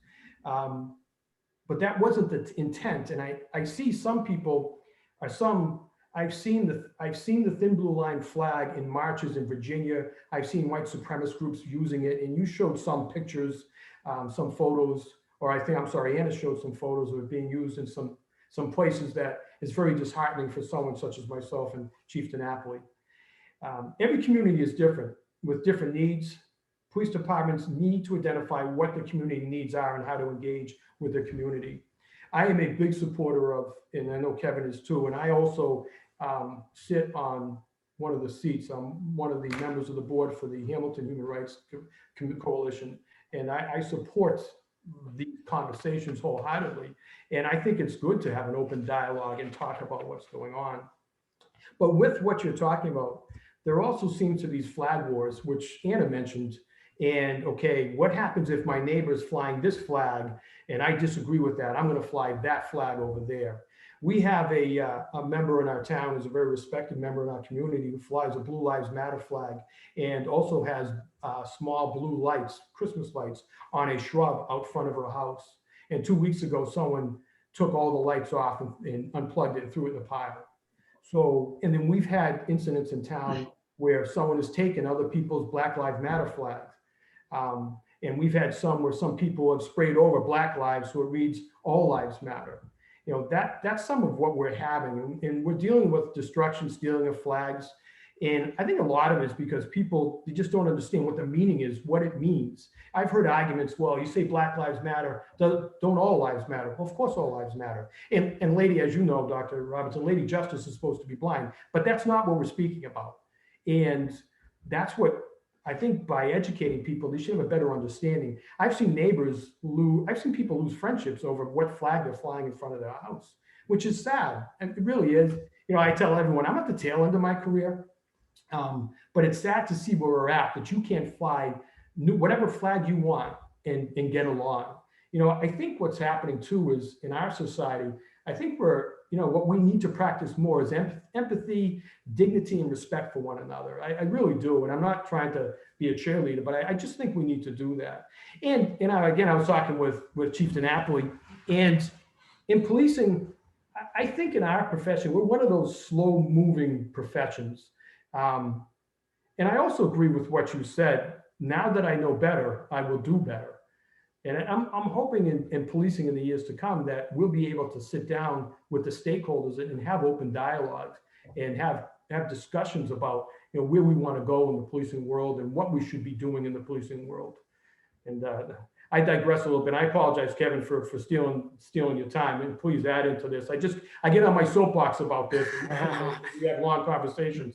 [SPEAKER 3] But that wasn't the intent. And I see some people, or some I've seen the thin blue line flag in marches in Virginia. I've seen white supremacist groups using it, and you showed some pictures, some photos, or I'm sorry, Anna showed some photos of it being used in some places that is very disheartening for someone such as myself and Chief DiNapoli. Every community is different with different needs. Police departments need to identify what the community needs are and how to engage with the community. I am a big supporter of, and I know Kevin is too, and I also sit on one of the seats. I'm one of the members of the board for the Hamilton Human Rights Coalition, and I support these conversations wholeheartedly. And I think it's good to have an open dialogue and talk about what's going on. But with what you're talking about, there also seems to be these flag wars, which Anna mentioned. And okay, what happens if my neighbor's flying this flag and I disagree with that? I'm going to fly that flag over there. We have a member in our town who's a very respected member in our community who flies a Blue Lives Matter flag and also has small blue lights, Christmas lights, on a shrub out front of her house. And 2 weeks ago, someone took all the lights off and unplugged it and threw it in the pile. So, and then we've had incidents in town where someone has taken other people's Black Lives Matter flags. And we've had some where some people have sprayed over Black lives so it reads All Lives Matter. You know, that's some of what we're having. And we're dealing with destruction, stealing of flags. And I think a lot of it is because people, they just don't understand what the meaning is, what it means. I've heard arguments, well, you say Black Lives Matter, don't all lives matter? Well, of course all lives matter. And Lady, as you know, Dr. Robinson, Lady Justice is supposed to be blind, but that's not what we're speaking about. And that's what I think by educating people, they should have a better understanding. I've seen people lose friendships over what flag they're flying in front of their house, which is sad. And it really is. You know, I tell everyone, I'm at the tail end of my career, but it's sad to see where we're at, that you can't fly whatever flag you want and get along. You know, I think what's happening too is in our society, I think what we need to practice more is empathy, dignity, and respect for one another. I really do. And I'm not trying to be a cheerleader, but I just think we need to do that. And again, I was talking with Chief DiNapoli, and in policing, I think in our profession, we're one of those slow moving professions. And I also agree with what you said. Now that I know better, I will do better. And I'm hoping in policing in the years to come that we'll be able to sit down with the stakeholders and have open dialogues and have discussions about where we want to go in the policing world and what we should be doing in the policing world. And I digress a little bit. I apologize, Kevin, for stealing your time. And please add into this. I get on my soapbox about this. We have long conversations.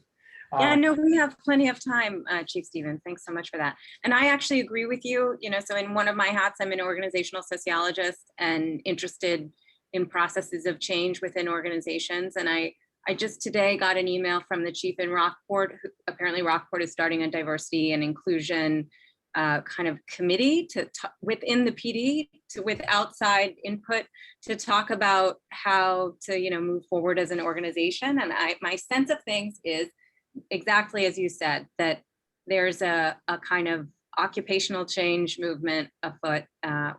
[SPEAKER 2] Yeah, no, we have plenty of time, Chief Stevens. Thanks so much for that. And I actually agree with you. So in one of my hats, I'm an organizational sociologist and interested in processes of change within organizations. And I just today got an email from the chief in Rockport. Apparently Rockport is starting a diversity and inclusion kind of committee within the PD with outside input to talk about how to move forward as an organization. And my sense of things is exactly as you said, that there's a kind of occupational change movement afoot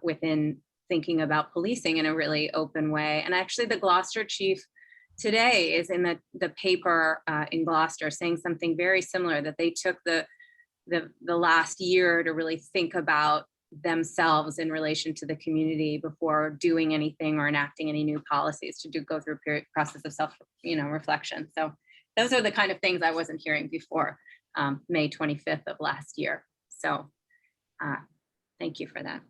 [SPEAKER 2] within thinking about policing in a really open way. And actually the Gloucester chief today is in the paper in Gloucester saying something very similar, that they took the last year to really think about themselves in relation to the community before doing anything or enacting any new policies, to go through a process of self reflection. So those are the kind of things I wasn't hearing before May 25th of last year. So thank you for that.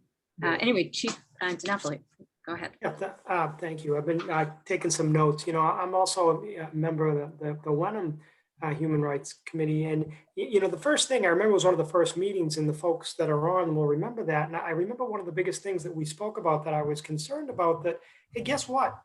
[SPEAKER 2] Anyway, Chief DiNapoli, go ahead.
[SPEAKER 4] Yeah, thank you. I've been taking some notes. I'm also a member of the Wenham Human Rights Committee. And, the first thing I remember was one of the first meetings, and the folks that are on will remember that. And I remember one of the biggest things that we spoke about that I was concerned about, that, hey, guess what?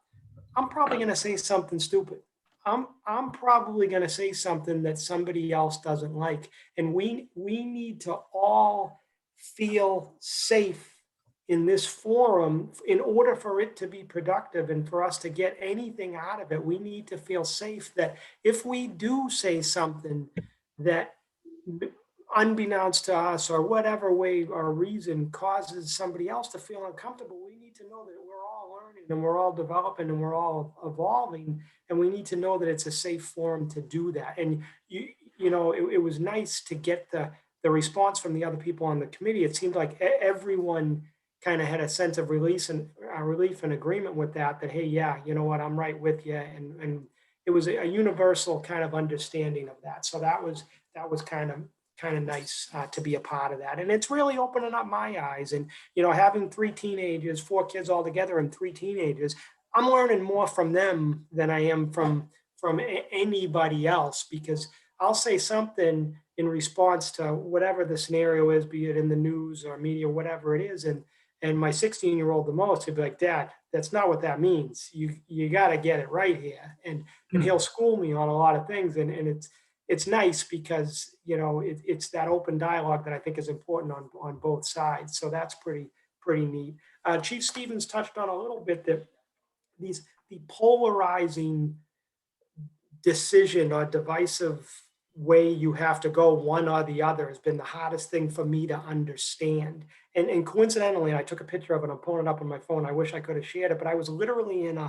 [SPEAKER 4] I'm probably going to say something stupid. I'm probably going to say something that somebody else doesn't like. And we need to all feel safe in this forum in order for it to be productive and for us to get anything out of it. We need to feel safe that if we do say something that unbeknownst to us or whatever way or reason causes somebody else to feel uncomfortable, we need to know that we're all learning and we're all developing and we're all evolving, and we need to know that it's a safe forum to do that. And it was nice to get the response from the other people on the committee. It seemed like everyone kind of had a sense of relief and agreement with that, hey, yeah, you know what, I'm right with you. And it was a universal kind of understanding of that. So that was kind of nice to be a part of that. And it's really opening up my eyes. And, having 3 teenagers, 4 kids all together and 3 teenagers, I'm learning more from them than I am from anybody else, because I'll say something in response to whatever the scenario is, be it in the news or media, whatever it is. And my 16-year-old the most, he'd be like, Dad, that's not what that means. You got to get it right here. And he'll school me on a lot of things. And it's nice because, it's that open dialogue that I think is important on both sides. So that's pretty neat. Chief Stevens touched on a little bit that the polarizing decision or divisive way you have to go one or the other has been the hardest thing for me to understand. And coincidentally, I took a picture of it. I'm pulling it up on my phone. I wish I could have shared it, but I was literally in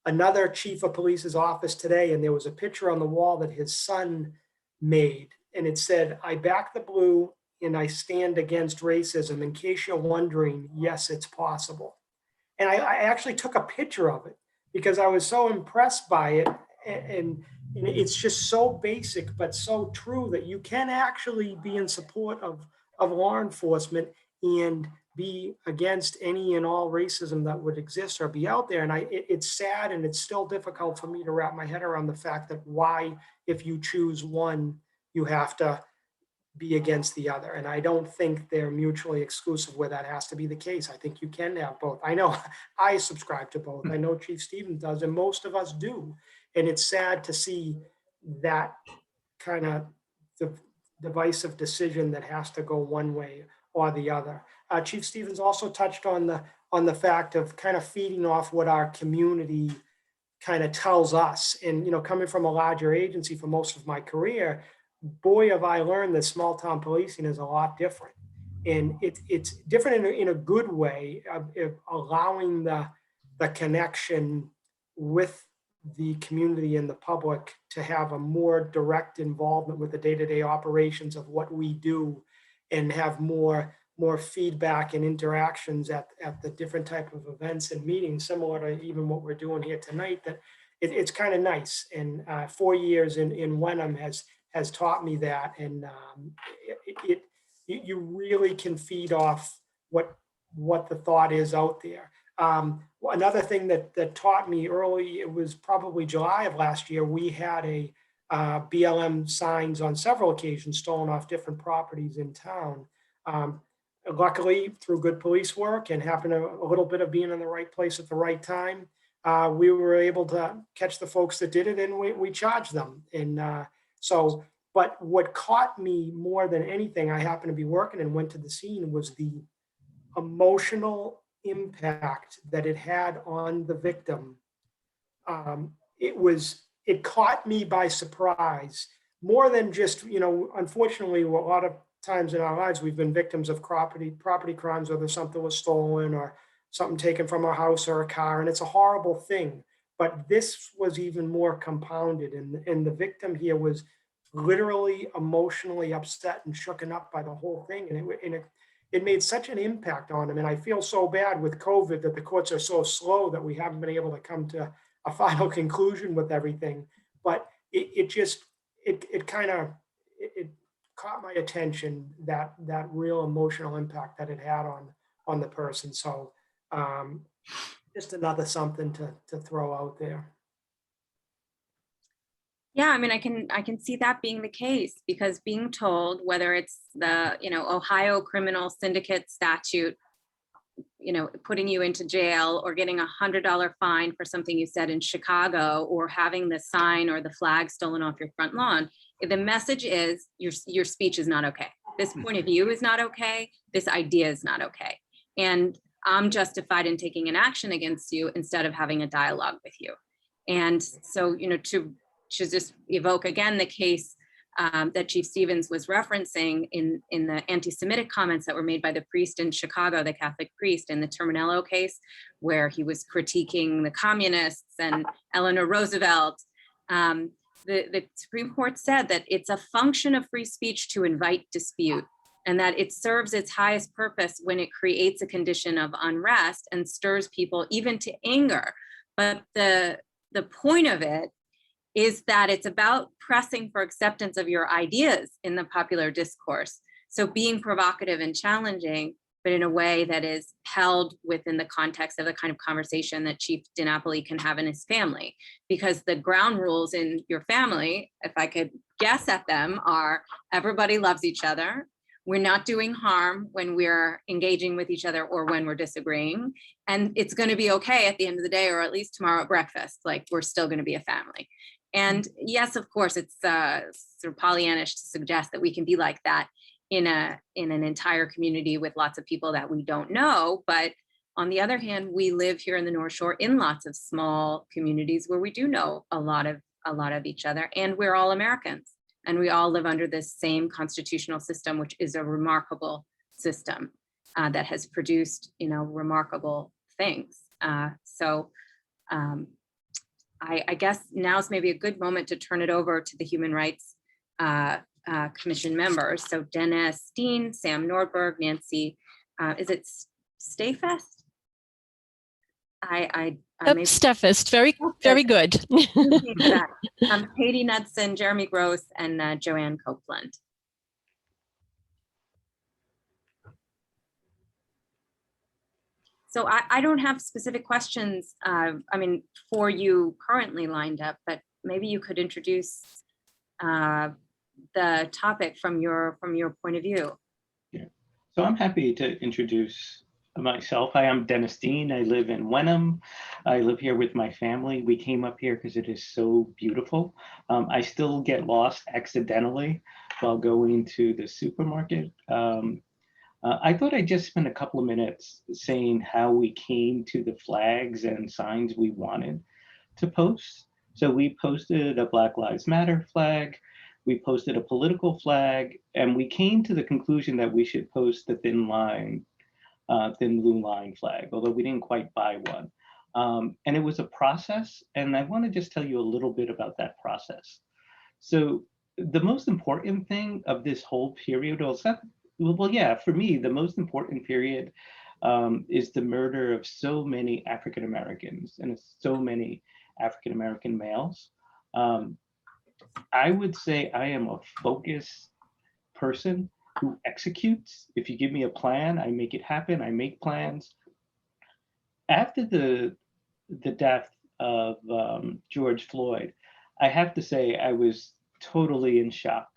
[SPEAKER 4] another chief of police's office today, and there was a picture on the wall that his son made, and it said, "I back the blue and I stand against racism. In case you're wondering, yes, it's possible." And I actually took a picture of it because I was so impressed by it. And it's just so basic, but so true, that you can actually be in support of law enforcement and be against any and all racism that would exist or be out there. And it's sad, and it's still difficult for me to wrap my head around the fact that why, if you choose one, you have to be against the other. And I don't think they're mutually exclusive where that has to be the case. I think you can have both. I know I subscribe to both. I know Chief Stevens does, and most of us do. And it's sad to see that kind of divisive decision that has to go one way or the other. Chief Stevens also touched on the fact of kind of feeding off what our community kind of tells us. And, coming from a larger agency for most of my career, boy, have I learned that small town policing is a lot different. And it's different in a good way, of allowing the connection with the community and the public to have a more direct involvement with the day-to-day operations of what we do, and have more feedback and interactions at the different type of events and meetings, similar to even what we're doing here tonight. That it's kind of nice. And 4 years in Wenham has taught me that. And you really can feed off what the thought is out there. Another thing that taught me early, it was probably July of last year, we had a BLM signs on several occasions stolen off different properties in town. Luckily, through good police work and having a little bit of being in the right place at the right time, we were able to catch the folks that did it, and we charged them. And but what caught me more than anything, I happened to be working and went to the scene, was the emotional impact that it had on the victim. It caught me by surprise, more than just, unfortunately, a lot of times in our lives, we've been victims of property crimes, whether something was stolen or something taken from our house or a car, and it's a horrible thing. But this was even more compounded, and the victim here was literally emotionally upset and shooken up by the whole thing. And it made such an impact on him. And I feel so bad with COVID that the courts are so slow that we haven't been able to come to a final conclusion with everything. But it caught my attention, that real emotional impact that it had on the person. So just another something to throw out there.
[SPEAKER 2] Yeah, I mean, I can see that being the case, because being told, whether it's the, Ohio criminal syndicate statute, putting you into jail, or getting $100 fine for something you said in Chicago, or having the sign or the flag stolen off your front lawn, the message is your speech is not okay. This point of view is not okay. This idea is not okay. And I'm justified in taking an action against you instead of having a dialogue with you. And so, to just evoke again the case that Chief Stevens was referencing in the anti-Semitic comments that were made by the priest in Chicago, the Catholic priest in the Terminello case, where he was critiquing the communists and Eleanor Roosevelt. The Supreme Court said that it's a function of free speech to invite dispute, and that it serves its highest purpose when it creates a condition of unrest and stirs people even to anger. But the point of it is that it's about pressing for acceptance of your ideas in the popular discourse. So being provocative and challenging, but in a way that is held within the context of the kind of conversation that Chief DiNapoli can have in his family. Because the ground rules in your family, if I could guess at them, are everybody loves each other. We're not doing harm when we're engaging with each other or when we're disagreeing. And it's going to be okay at the end of the day, or at least tomorrow at breakfast, like we're still going to be a family. And yes, of course, it's sort of Pollyannish to suggest that we can be like that in an entire community with lots of people that we don't know. But on the other hand, we live here in the North Shore in lots of small communities where we do know a lot of each other, and we're all Americans. And we all live under this same constitutional system, which is a remarkable system that has produced, remarkable things. I guess now's maybe a good moment to turn it over to the Human Rights Commission members. So Dennis Steen, Sam Nordberg, Nancy, is it Stayfest?
[SPEAKER 5] Steffest, very good.
[SPEAKER 2] Katie Knudsen, Jeremy Gross, and Joanne Copeland. So I don't have specific questions, for you currently lined up, but maybe you could introduce the topic from your point of view.
[SPEAKER 6] Yeah. So I'm happy to introduce myself. Hi, I'm Dennis Dean. I live in Wenham. I live here with my family. We came up here because it is so beautiful. I still get lost accidentally while going to the supermarket. I thought I'd just spend a couple of minutes saying how we came to the flags and signs we wanted to post. So we posted a Black Lives Matter flag, we posted a political flag, and we came to the conclusion that we should post the thin blue line flag, although we didn't quite buy one. And it was a process, and I want to just tell you a little bit about that process. So the most important thing of this whole period, for me, the most important period is the murder of so many African Americans and so many African American males. I would say I am a focused person who executes. If you give me a plan, I make it happen. I make plans. After the death of George Floyd, I have to say I was totally in shock.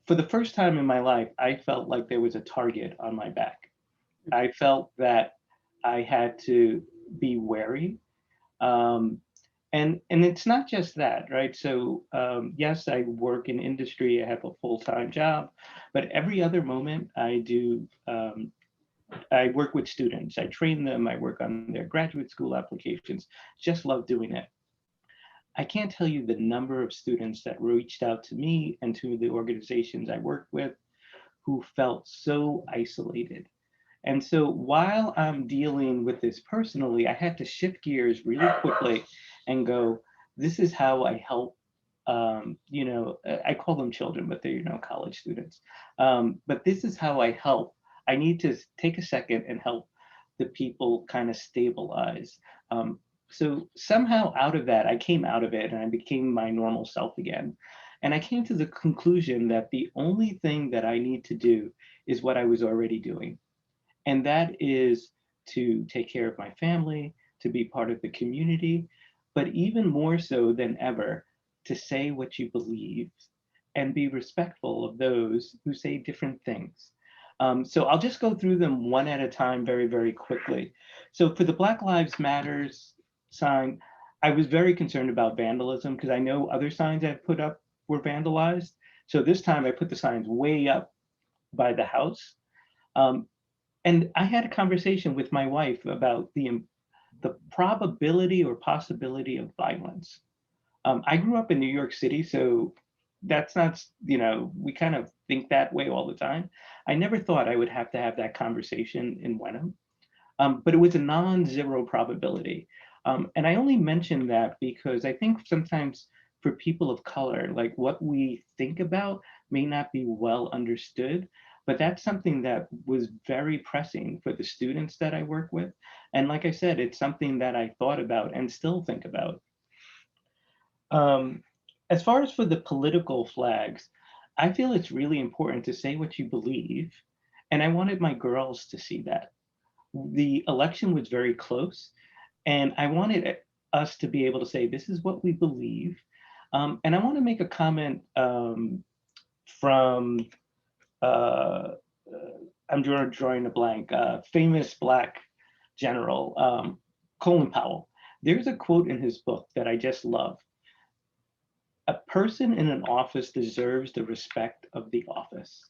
[SPEAKER 6] For the first time in my life, I felt like there was a target on my back. I felt that I had to be wary. And it's not just that, right? So yes, I work in industry, I have a full-time job, but every other moment I do, I work with students, I train them, I work on their graduate school applications, just love doing it. I can't tell you the number of students that reached out to me and to the organizations I work with who felt so isolated. And so while I'm dealing with this personally, I had to shift gears really quickly and go, this is how I help, I call them children, but they're, college students. But this is how I help. I need to take a second and help the people kind of stabilize. So somehow out of that, I came out of it and I became my normal self again. And I came to the conclusion that the only thing that I need to do is what I was already doing. And that is to take care of my family, to be part of the community, but even more so than ever, to say what you believe and be respectful of those who say different things. So I'll just go through them one at a time very, very quickly. So for the Black Lives Matters sign, I was very concerned about vandalism because I know other signs I've put up were vandalized. So this time I put the signs way up by the house. And I had a conversation with my wife about the probability or possibility of violence. I grew up in New York City, so that's not, we kind of think that way all the time. I never thought I would have to have that conversation in Wenham, but it was a non-zero probability. And I only mention that because I think sometimes for people of color, like what we think about may not be well understood, but that's something that was very pressing for the students that I work with. And like I said, it's something that I thought about and still think about. As far as for the political flags, I feel it's really important to say what you believe. And I wanted my girls to see that. The election was very close, and I wanted us to be able to say, this is what we believe. And I want to make a comment from, I'm drawing a blank, famous Black general, Colin Powell. There's a quote in his book that I just love. A person in an office deserves the respect of the office.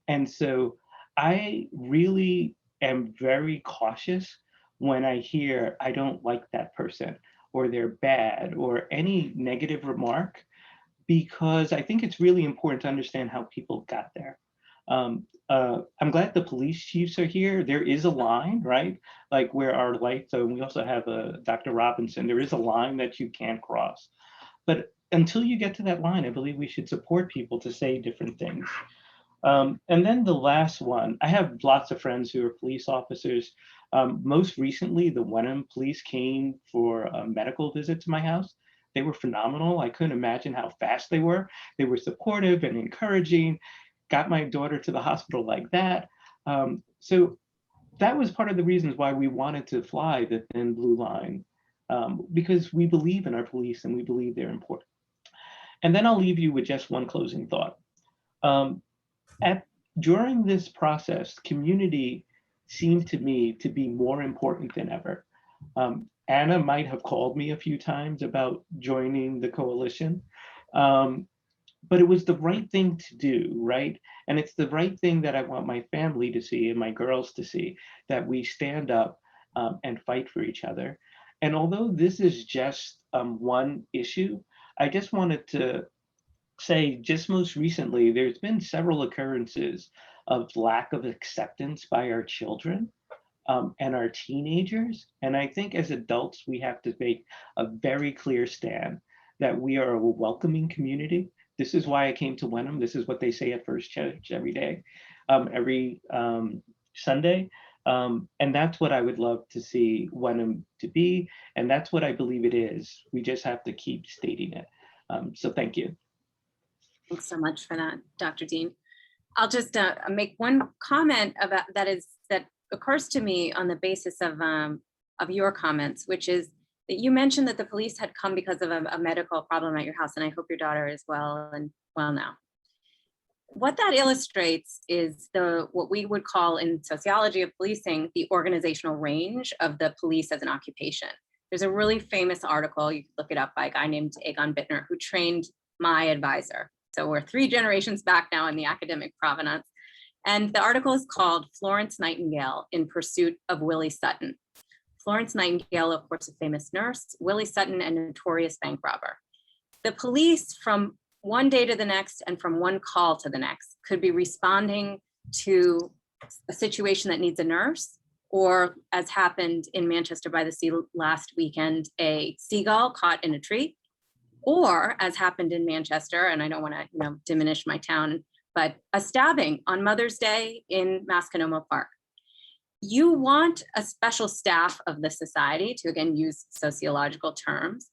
[SPEAKER 6] And so I really am very cautious when I hear I don't like that person or they're bad or any negative remark, because I think it's really important to understand how people got there. I'm glad the police chiefs are here. There is a line, right? Like where our lights, so we also have Dr. Robinson, there is a line that you can't cross. But until you get to that line, I believe we should support people to say different things. And then the last one, I have lots of friends who are police officers. Most recently, the Wenham police came for a medical visit to my house. They were phenomenal. I couldn't imagine how fast they were. They were supportive and encouraging, got my daughter to the hospital like that. So that was part of the reasons why we wanted to fly the thin blue line, because we believe in our police and we believe they're important. And then I'll leave you with just one closing thought. During this process, community seemed to me to be more important than ever. Anna might have called me a few times about joining the coalition, but it was the right thing to do, right? And it's the right thing that I want my family to see and my girls to see, that we stand up and fight for each other. And although this is just one issue, I just wanted to say, just most recently, there's been several occurrences of lack of acceptance by our children and our teenagers. And I think as adults, we have to make a very clear stand that we are a welcoming community. This is why I came to Wenham. This is what they say at First Church every day, every Sunday. And that's what I would love to see Wenham to be. And that's what I believe it is. We just have to keep stating it. So thank you.
[SPEAKER 2] Thanks so much for that, Dr. Dean. I'll just make one comment about that occurs to me on the basis of your comments, which is that you mentioned that the police had come because of a medical problem at your house, and I hope your daughter is well now. What that illustrates is what we would call in sociology of policing, the organizational range of the police as an occupation. There's a really famous article, you can look it up, by a guy named Egon Bittner, who trained my advisor. So we're 3 generations back now in the academic provenance. And the article is called Florence Nightingale in Pursuit of Willie Sutton. Florence Nightingale, of course, a famous nurse, Willie Sutton, a notorious bank robber. The police from one day to the next and from one call to the next could be responding to a situation that needs a nurse, or as happened in Manchester by the Sea last weekend, a seagull caught in a tree, or as happened in Manchester, and I don't want to diminish my town, but a stabbing on Mother's Day in Masconoma Park. You want a special staff of the society, to again use sociological terms,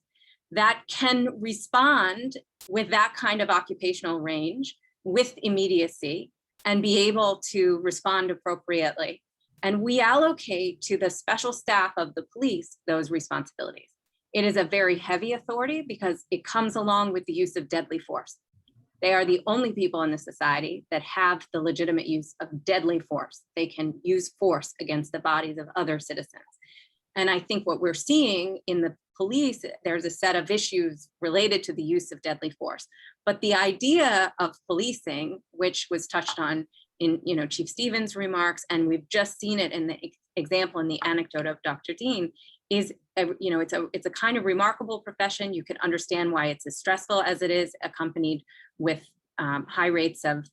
[SPEAKER 2] that can respond with that kind of occupational range, with immediacy, and be able to respond appropriately. And we allocate to the special staff of the police those responsibilities. It is a very heavy authority because it comes along with the use of deadly force. They are the only people in the society that have the legitimate use of deadly force. They can use force against the bodies of other citizens. And I think what we're seeing in the police, there's a set of issues related to the use of deadly force. But the idea of policing, which was touched on in Chief Stevens' remarks, and we've just seen it in the example in the anecdote of Dr. Dean, is, it's a kind of remarkable profession. You can understand why it's as stressful as it is, accompanied with high rates of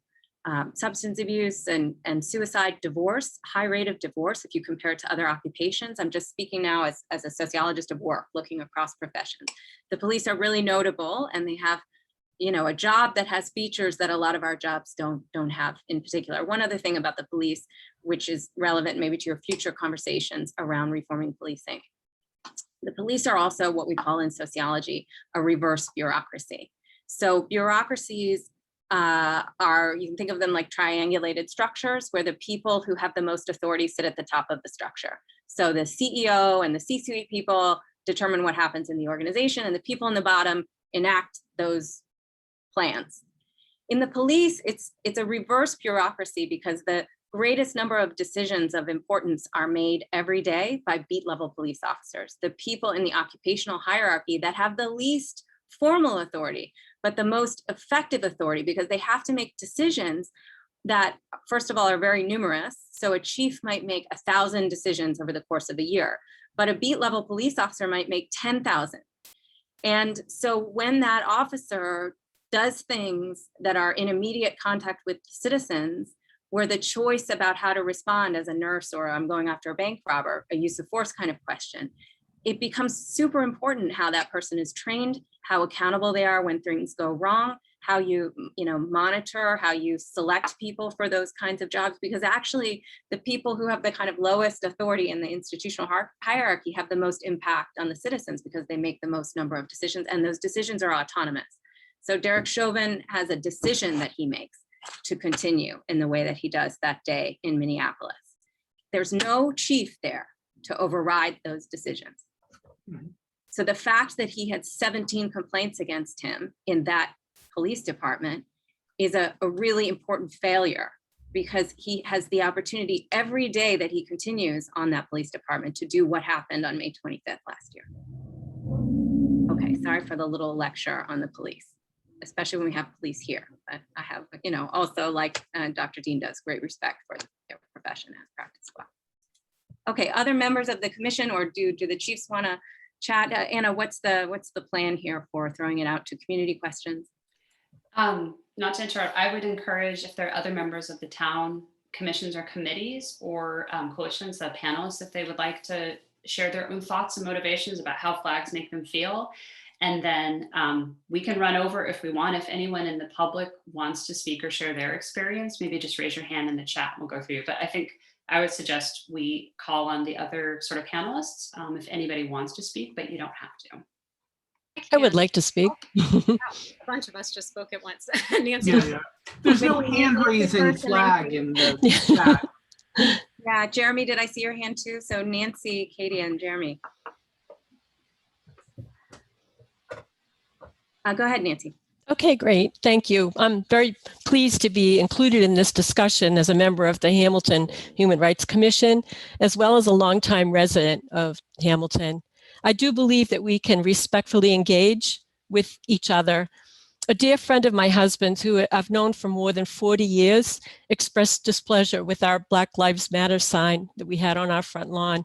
[SPEAKER 2] substance abuse and suicide, divorce, high rate of divorce if you compare it to other occupations. I'm just speaking now as a sociologist of work, looking across professions. The police are really notable, and they have, a job that has features that a lot of our jobs don't have in particular. One other thing about the police, which is relevant maybe to your future conversations around reforming policing. The police are also what we call in sociology a reverse bureaucracy. So bureaucracies you can think of them like triangulated structures where the people who have the most authority sit at the top of the structure. So the CEO and the C-suite people determine what happens in the organization, and the people in the bottom enact those plans. In the police, it's a reverse bureaucracy because the greatest number of decisions of importance are made every day by beat level police officers, the people in the occupational hierarchy that have the least formal authority, but the most effective authority, because they have to make decisions that, first of all, are very numerous. So a chief might make 1,000 decisions over the course of a year, but a beat level police officer might make 10,000. And so when that officer does things that are in immediate contact with citizens, where the choice about how to respond as a nurse or I'm going after a bank robber, a use of force kind of question, it becomes super important how that person is trained, how accountable they are when things go wrong, how you monitor, how you select people for those kinds of jobs, because actually the people who have the kind of lowest authority in the institutional hierarchy have the most impact on the citizens because they make the most number of decisions, and those decisions are autonomous. So Derek Chauvin has a decision that he makes to continue in the way that he does that day in Minneapolis. There's no chief there to override those decisions. So the fact that he had 17 complaints against him in that police department is a really important failure, because he has the opportunity every day that he continues on that police department to do what happened on May 25th last year. Okay, sorry for the little lecture on the police, especially when we have police here. But I have, also like Dr. Dean does, great respect for their profession as practice law. Okay, other members of the commission, or do the chiefs want to chat? Anna, what's the plan here for throwing it out to community questions?
[SPEAKER 1] Not to interrupt, I would encourage, if there are other members of the town commissions or committees or coalitions, the panelists, if they would like to share their own thoughts and motivations about how flags make them feel. And then we can run over if we want. If anyone in the public wants to speak or share their experience, maybe just raise your hand in the chat and we'll go through. But I think I would suggest we call on the other sort of panelists if anybody wants to speak, but you don't have to.
[SPEAKER 5] I would like to speak.
[SPEAKER 2] A bunch of us just spoke at once. Nancy.
[SPEAKER 7] Yeah. There's no hand raising flag in the chat.
[SPEAKER 2] Yeah, Jeremy, did I see your hand too? So Nancy, Katie, and Jeremy. Go ahead, Nancy.
[SPEAKER 5] Okay, great. Thank you. I'm very pleased to be included in this discussion as a member of the Hamilton Human Rights Commission, as well as a longtime resident of Hamilton. I do believe that we can respectfully engage with each other. A dear friend of my husband's, who I've known for more than 40 years, expressed displeasure with our Black Lives Matter sign that we had on our front lawn.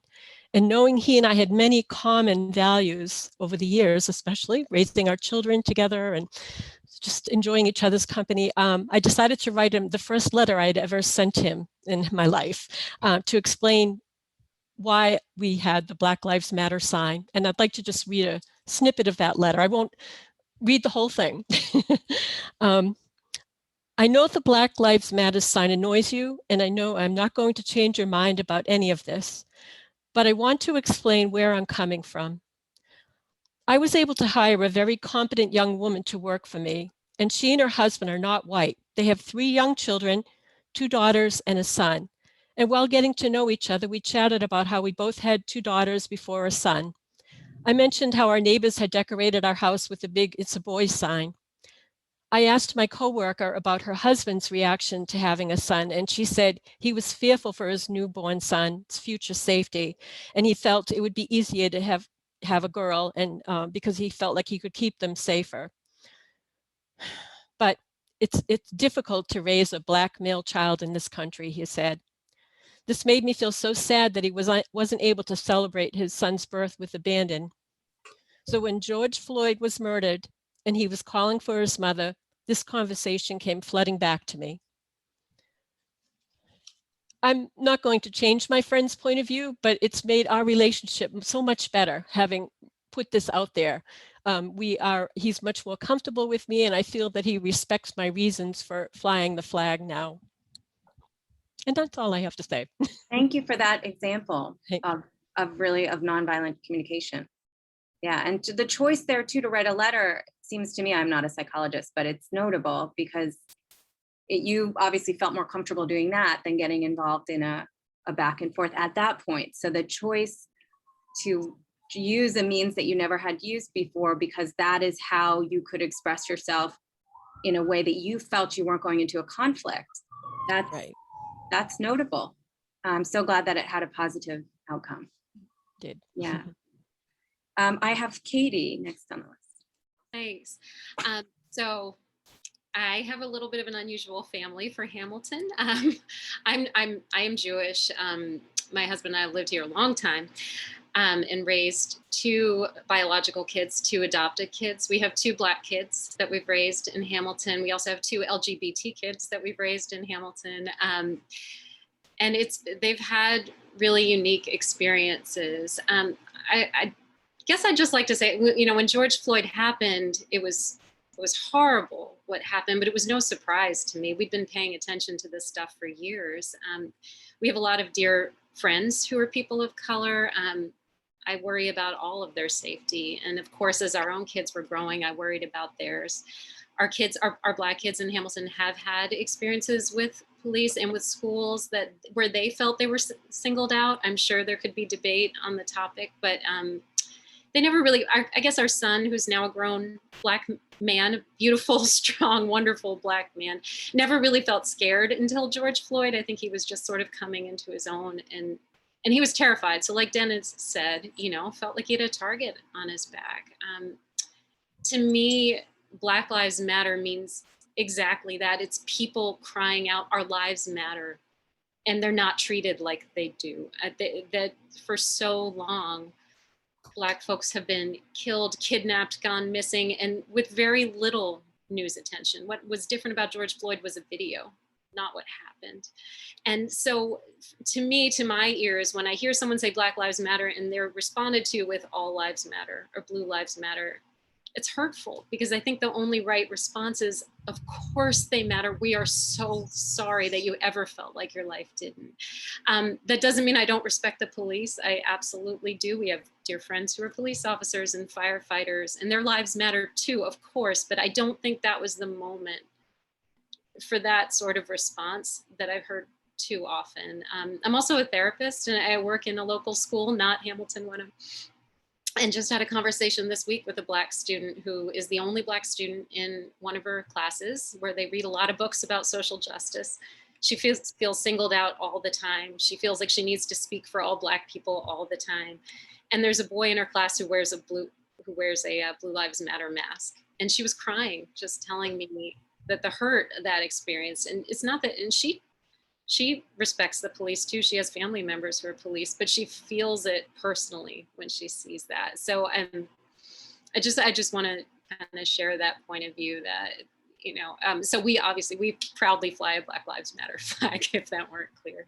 [SPEAKER 5] And knowing he and I had many common values over the years, especially raising our children together and just enjoying each other's company, I decided to write him the first letter I'd ever sent him in my life to explain why we had the Black Lives Matter sign. And I'd like to just read a snippet of that letter. I won't read the whole thing. I know the Black Lives Matter sign annoys you, and I know I'm not going to change your mind about any of this, but I want to explain where I'm coming from. I was able to hire a very competent young woman to work for me, and she and her husband are not white. They have 3 young children, 2 daughters and a son. And while getting to know each other, we chatted about how we both had 2 daughters before a son. I mentioned how our neighbors had decorated our house with a big "It's a Boy" sign. I asked my coworker about her husband's reaction to having a son, and she said he was fearful for his newborn son's future safety, and he felt it would be easier to have a girl, and because he felt like he could keep them safer. But it's difficult to raise a Black male child in this country, he said. This made me feel so sad that he wasn't able to celebrate his son's birth with abandon. So when George Floyd was murdered and he was calling for his mother, this conversation came flooding back to me. I'm not going to change my friend's point of view, but it's made our relationship so much better having put this out there. He's much more comfortable with me, and I feel that he respects my reasons for flying the flag now. And that's all I have to say.
[SPEAKER 2] Thank you for that example
[SPEAKER 5] Thank
[SPEAKER 2] of nonviolent communication. Yeah, and the choice there too to write a letter seems to me, I'm not a psychologist, but it's notable because you obviously felt more comfortable doing that than getting involved in a back and forth at that point. So the choice to use a means that you never had used before, because that is how you could express yourself in a way that you felt you weren't going into a conflict. That's
[SPEAKER 5] Right.
[SPEAKER 2] That's notable. I'm so glad that it had a positive outcome.
[SPEAKER 5] Did.
[SPEAKER 2] Yeah. I have Katie next on the list.
[SPEAKER 8] Thanks. So I have a little bit of an unusual family for Hamilton. I am Jewish. My husband and I lived here a long time and raised 2 biological kids, 2 adopted kids. We have 2 Black kids that we've raised in Hamilton. We also have 2 LGBT kids that we've raised in Hamilton. And they've had really unique experiences. I guess I'd just like to say, when George Floyd happened, it was horrible what happened, but it was no surprise to me. We'd been paying attention to this stuff for years. We have a lot of dear friends who are people of color. I worry about all of their safety. And of course, as our own kids were growing, I worried about theirs. Our kids, our Black kids in Hamilton have had experiences with police and with schools where they felt they were singled out. I'm sure there could be debate on the topic, but they never really, I guess our son, who's now a grown Black man, beautiful, strong, wonderful Black man, never really felt scared until George Floyd. I think he was just sort of coming into his own, and he was terrified. So like Dennis said, felt like he had a target on his back. To me, Black Lives Matter means exactly that. It's people crying out, our lives matter, and they're not treated like they do. That for so long, Black folks have been killed, kidnapped, gone missing, and with very little news attention. What was different about George Floyd was a video, not what happened. And so to me, to my ears, when I hear someone say Black Lives Matter and they're responded to with all lives matter or blue lives matter, it's hurtful, because I think the only right response is, of course they matter. We are so sorry that you ever felt like your life didn't. That doesn't mean I don't respect the police. I absolutely do. We have dear friends who are police officers and firefighters, and their lives matter too, of course, but I don't think that was the moment for that sort of response that I've heard too often. I'm also a therapist, and I work in a local school, not Hamilton-Wenham. And just had a conversation this week with a Black student who is the only Black student in one of her classes where they read a lot of books about social justice. She feels singled out all the time. She feels like she needs to speak for all Black people all the time. And there's a boy in her class who wears a Blue Lives Matter mask. And she was crying, just telling me that the hurt of that experience. And it's not that, and she respects the police too. She has family members who are police, but she feels it personally when she sees that. So I just want to kind of share that point of view that, so we proudly fly a Black Lives Matter flag, if that weren't clear.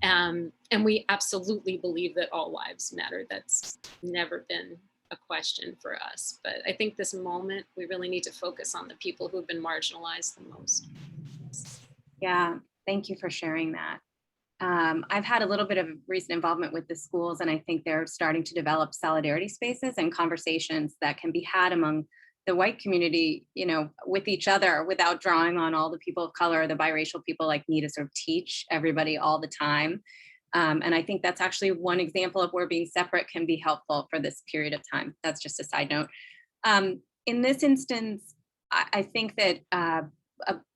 [SPEAKER 8] And we absolutely believe that all lives matter. That's never been a question for us. But I think this moment, we really need to focus on the people who've been marginalized the most.
[SPEAKER 2] Yeah. Thank you for sharing that. I've had a little bit of recent involvement with the schools, and I think they're starting to develop solidarity spaces and conversations that can be had among the white community, with each other without drawing on all the people of color, the biracial people like me to sort of teach everybody all the time. And I think that's actually one example of where being separate can be helpful for this period of time. That's just a side note. In this instance, I think that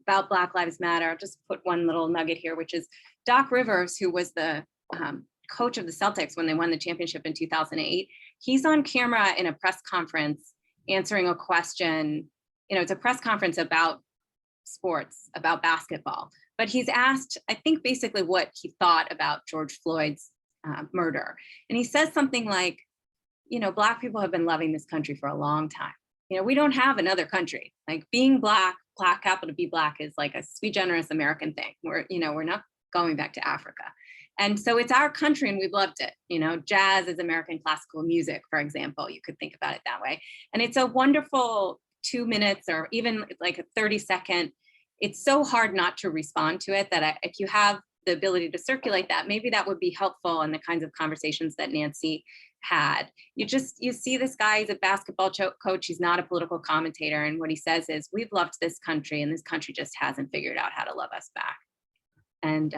[SPEAKER 2] about Black Lives Matter, I'll just put one little nugget here, which is Doc Rivers, who was the coach of the Celtics when they won the championship in 2008. He's on camera in a press conference answering a question. It's a press conference about sports, about basketball. But he's asked, I think, basically what he thought about George Floyd's murder. And he says something like, you know, Black people have been loving this country for a long time. You know, we don't have another country. Like being Black, capital B Black, is like a sui generis American thing. We're not going back to Africa. And so it's our country and we've loved it. You know, jazz is American classical music, for example. You could think about it that way. And it's a wonderful 2 minutes or even like a 30-second. It's so hard not to respond to it that if you have the ability to circulate that, maybe that would be helpful in the kinds of conversations that Nancy had. You see this guy is a basketball coach. He's not a political commentator. And what he says is, we've loved this country and this country just hasn't figured out how to love us back. And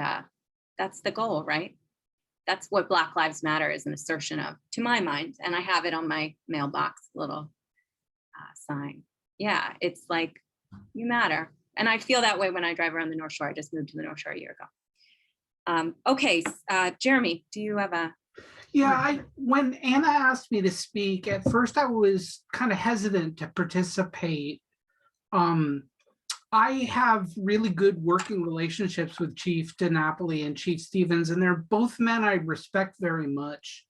[SPEAKER 2] that's the goal, right? That's what Black Lives Matter is an assertion of, to my mind. And I have it on my mailbox, little sign. Yeah, it's like, you matter. And I feel that way when I drive around the North Shore. I just moved to the North Shore a year ago. Okay, Jeremy, do you have a?
[SPEAKER 7] Yeah, when Anna asked me to speak, at first I was kind of hesitant to participate. I have really good working relationships with Chief DiNapoli and Chief Stevens, and they're both men I respect very much.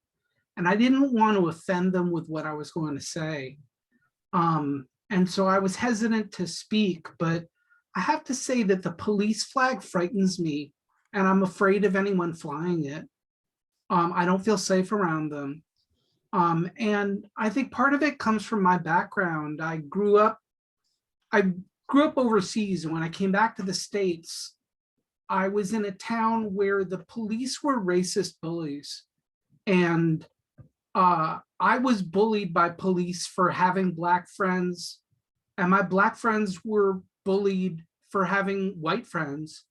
[SPEAKER 7] And I didn't want to offend them with what I was going to say. And so I was hesitant to speak, but I have to say that the police flag frightens me, and I'm afraid of anyone flying it. I don't feel safe around them. And I think part of it comes from my background. I grew up overseas, and when I came back to the States, I was in a town where the police were racist bullies. And I was bullied by police for having Black friends, and my Black friends were bullied for having white friends.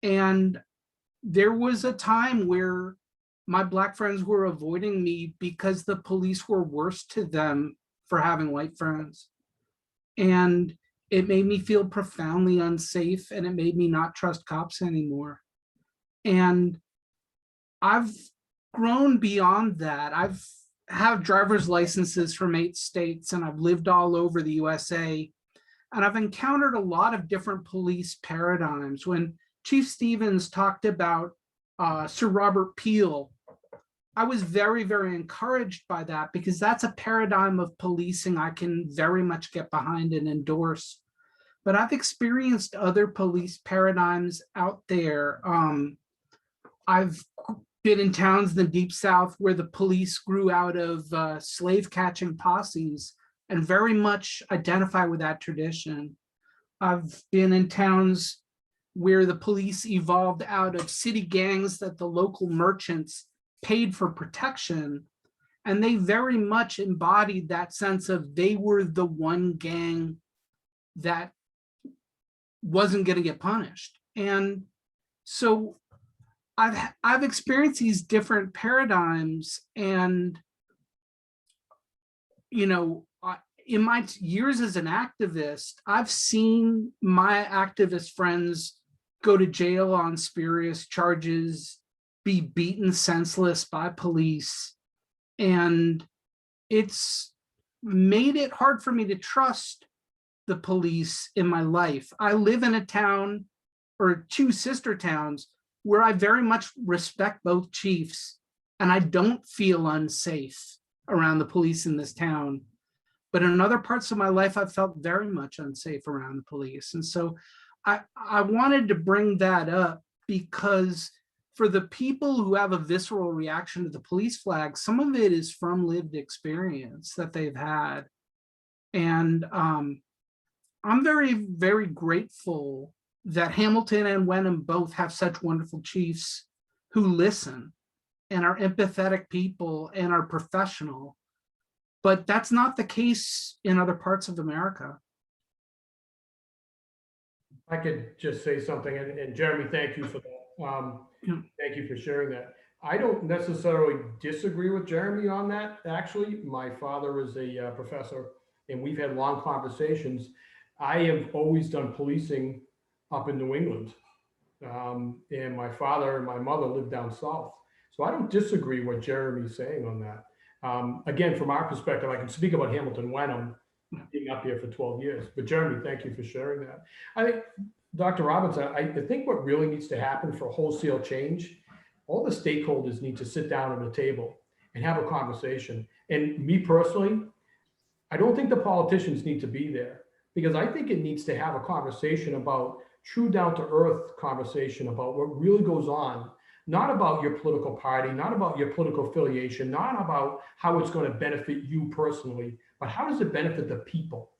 [SPEAKER 7] And there was a time where my Black friends were avoiding me because the police were worse to them for having white friends. And it made me feel profoundly unsafe, and it made me not trust cops anymore. And I've grown beyond that. I've have driver's licenses from 8 states, and I've lived all over the USA. And I've encountered a lot of different police paradigms. When Chief Stevens talked about Sir Robert Peel, I was very, very encouraged by that, because that's a paradigm of policing I can very much get behind and endorse. But I've experienced other police paradigms out there. I've been in towns in the Deep South where the police grew out of slave catching posses and very much identify with that tradition. I've been in towns where the police evolved out of city gangs that the local merchants paid for protection. And they very much embodied that sense of they were the one gang that wasn't going to get punished. And so I've experienced these different paradigms, and, you know, in my years as an activist, I've seen my activist friends go to jail on spurious charges, be beaten senseless by police. And it's made it hard for me to trust the police in my life. I live in a town, or 2 sister towns, where I very much respect both chiefs, and I don't feel unsafe around the police in this town. But in other parts of my life, I've felt very much unsafe around the police. And so I wanted to bring that up, because for the people who have a visceral reaction to the police flag, some of it is from lived experience that they've had. And I'm very, very grateful that Hamilton and Wenham both have such wonderful chiefs who listen and are empathetic people and are professional. But that's not the case in other parts of America.
[SPEAKER 3] I could just say something, and Jeremy, thank you for that. Thank you for sharing that. I don't necessarily disagree with Jeremy on that. Actually, my father is a professor, and we've had long conversations. I have always done policing up in New England, and my father and my mother lived down south. So I don't disagree what Jeremy's saying on that. Again, from our perspective, I can speak about Hamilton-Wenham. being up here for 12 years. But Jeremy, thank you for sharing that. I think, Dr. Robbins, I think what really needs to happen for wholesale change, all the stakeholders need to sit down at a table and have a conversation. And me personally, I don't think the politicians need to be there, because I think it needs to have a conversation about true down to earth conversation about what really goes on, not about your political party, not about your political affiliation, not about how it's going to benefit you personally, but how does it benefit the people?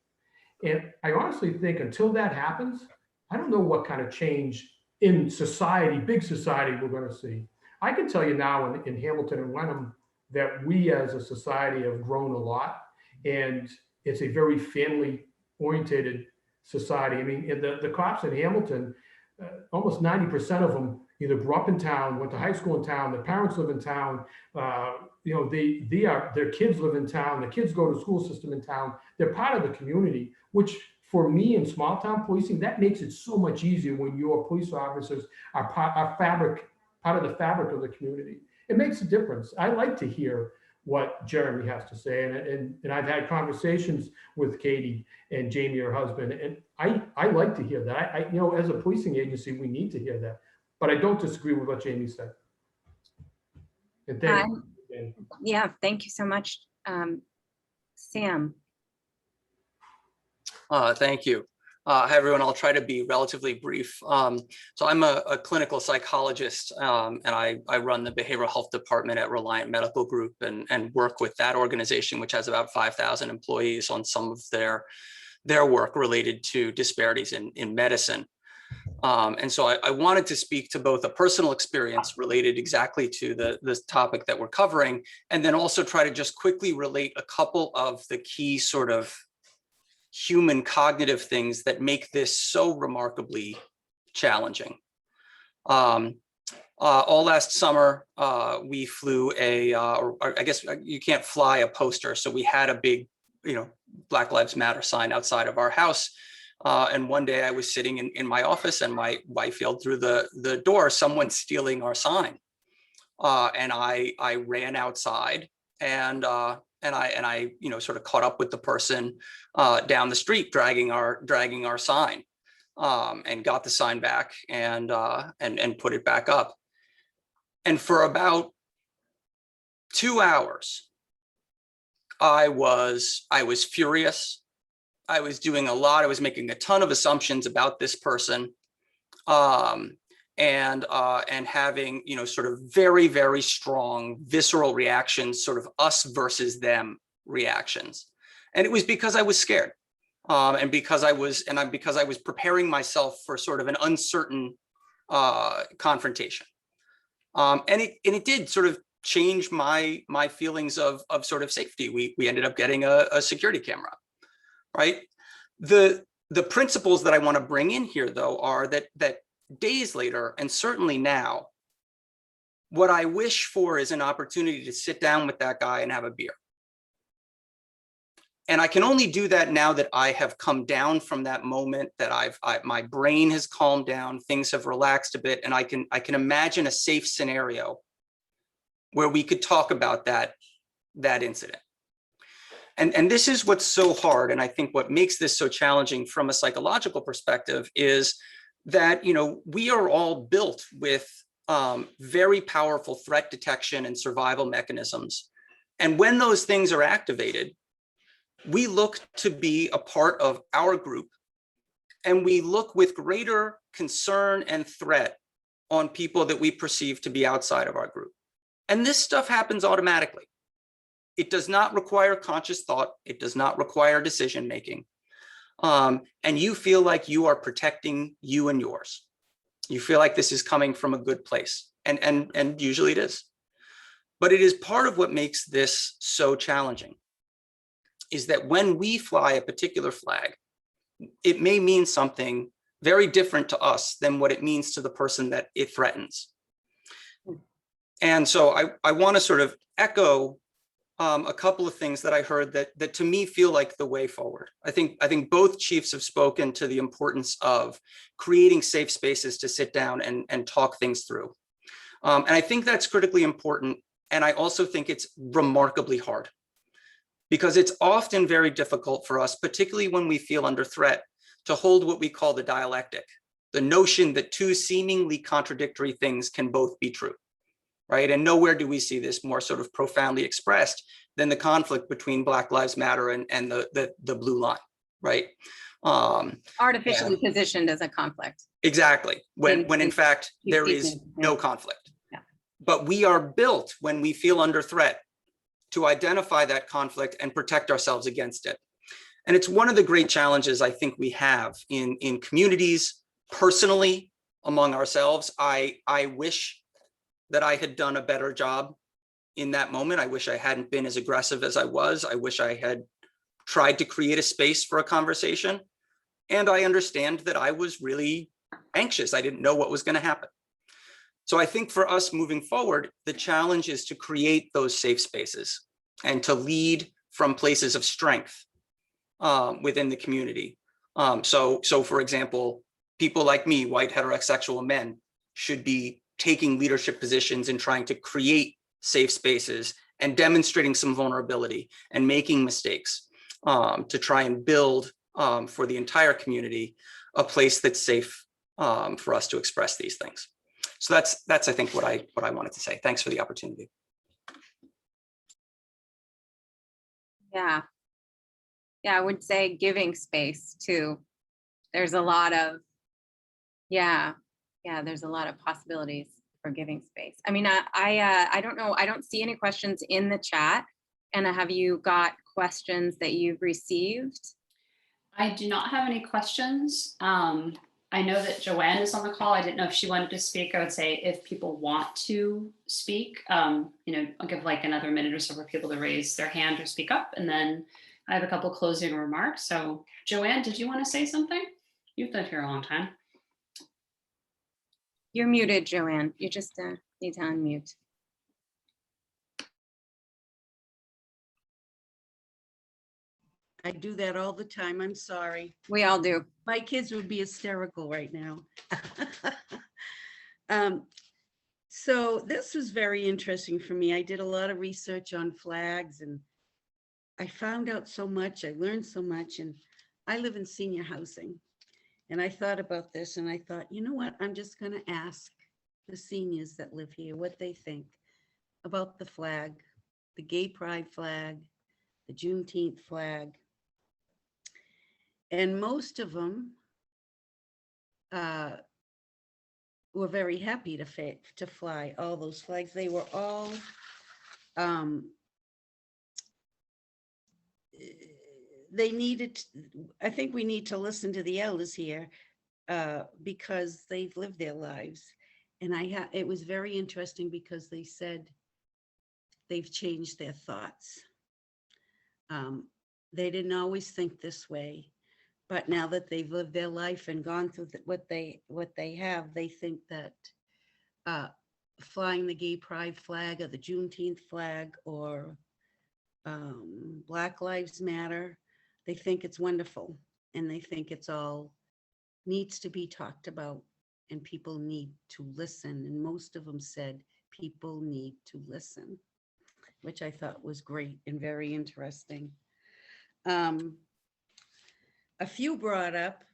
[SPEAKER 3] And I honestly think until that happens, I don't know what kind of change in society, big society, we're going to see. I can tell you now in Hamilton and Wenham that we as a society have grown a lot, and it's a very family oriented society. I mean, the cops in Hamilton, almost 90% of them either grew up in town, went to high school in town, their parents live in town, their kids live in town, the kids go to school system in town. They're part of the community, which for me in small town policing, that makes it so much easier when your police officers are part of the fabric of the community. It makes a difference. I like to hear what Jeremy has to say. And I've had conversations with Katie and Jamie, her husband, and I like to hear that. As a policing agency, we need to hear that. But I don't disagree with what Jamie said. And thank you.
[SPEAKER 2] Yeah, thank you so much, Sam.
[SPEAKER 9] Thank you. Hi, everyone. I'll try to be relatively brief. So I'm a clinical psychologist, and I run the behavioral health department at Reliant Medical Group and work with that organization, which has about 5,000 employees, on some of their work related to disparities in medicine. And so I wanted to speak to both a personal experience related exactly to this topic that we're covering, and then also try to just quickly relate a couple of the key sort of human cognitive things that make this so remarkably challenging. All last summer, we flew or I guess you can't fly a poster. So we had a big, Black Lives Matter sign outside of our house. And one day I was sitting in my office and my wife yelled through the door, "Someone's stealing our sign." And I ran outside and I sort of caught up with the person down the street dragging our sign, and got the sign back and put it back up. And for about 2 hours, I was furious. I was doing a lot. I was making a ton of assumptions about this person, and having, sort of very, very strong visceral reactions, sort of us versus them reactions. And it was because I was scared, and because I was preparing myself for sort of an uncertain confrontation. And it did sort of change my feelings of sort of safety. We ended up getting a security camera, right? The principles that I want to bring in here, though, are that days later, and certainly now, what I wish for is an opportunity to sit down with that guy and have a beer. And I can only do that now that I have come down from that moment, that my brain has calmed down, things have relaxed a bit, and I can imagine a safe scenario where we could talk about that incident. And this is what's so hard, and I think what makes this so challenging from a psychological perspective is that, we are all built with very powerful threat detection and survival mechanisms. And when those things are activated, we look to be a part of our group, and we look with greater concern and threat on people that we perceive to be outside of our group. And this stuff happens automatically. It does not require conscious thought. It does not require decision making. And you feel like you are protecting you and yours. You feel like this is coming from a good place, and usually it is. But it is part of what makes this so challenging, is that when we fly a particular flag, it may mean something very different to us than what it means to the person that it threatens. And so I want to sort of echo a couple of things that I heard that to me feel like the way forward. I think both chiefs have spoken to the importance of creating safe spaces to sit down and talk things through. And I think that's critically important. And I also think it's remarkably hard. because it's often very difficult for us, particularly when we feel under threat, to hold what we call the dialectic, the notion that two seemingly contradictory things can both be true, right? And nowhere do we see this more sort of profoundly expressed than the conflict between Black Lives Matter and the blue line, right?
[SPEAKER 2] Artificially positioned as a conflict.
[SPEAKER 9] Exactly, when in fact there is no conflict.
[SPEAKER 2] Yeah.
[SPEAKER 9] But we are built, when we feel under threat, to identify that conflict and protect ourselves against it. And it's one of the great challenges I think we have in communities, personally, among ourselves. I wish that I had done a better job in that moment. I wish I hadn't been as aggressive as I was. I wish I had tried to create a space for a conversation. And I understand that I was really anxious. I didn't know what was going to happen. So I think for us moving forward, the challenge is to create those safe spaces and to lead from places of strength within the community. So for example, people like me, white heterosexual men, should be taking leadership positions and trying to create safe spaces and demonstrating some vulnerability and making mistakes to try and build for the entire community a place that's safe for us to express these things. So that's I think what I wanted to say. Thanks for the opportunity.
[SPEAKER 2] Yeah. Yeah, I would say giving space too. There's a lot of, there's a lot of possibilities for giving space. I mean, I don't know, I don't see any questions in the chat. And have you got questions that you've received?
[SPEAKER 1] I do not have any questions. I know that Joanne is on the call. I didn't know if she wanted to speak. I would say if people want to speak, I'll give like another minute or so for people to raise their hand or speak up. And then I have a couple closing remarks. So Joanne, did you want to say something? You've been here a long time.
[SPEAKER 2] You're muted, Joanne. You just need to unmute.
[SPEAKER 10] I do that all the time. I'm sorry.
[SPEAKER 2] We all do.
[SPEAKER 10] My kids would be hysterical right now. So this was very interesting for me. I did a lot of research on flags and I found out so much. I learned so much, and I live in senior housing. And I thought about this and I thought, you know what? I'm just going to ask the seniors that live here what they think about the flag, the gay pride flag, the Juneteenth flag. And most of them were very happy to fly all those flags. They were all they needed, I think we need to listen to the elders here because they've lived their lives. And it was very interesting because they said they've changed their thoughts. They didn't always think this way, but now that they've lived their life and gone through what they have, they think that flying the gay pride flag or the Juneteenth flag or Black Lives Matter, they think it's wonderful and they think it's all needs to be talked about and people need to listen. And most of them said people need to listen, which I thought was great and very interesting. A few brought up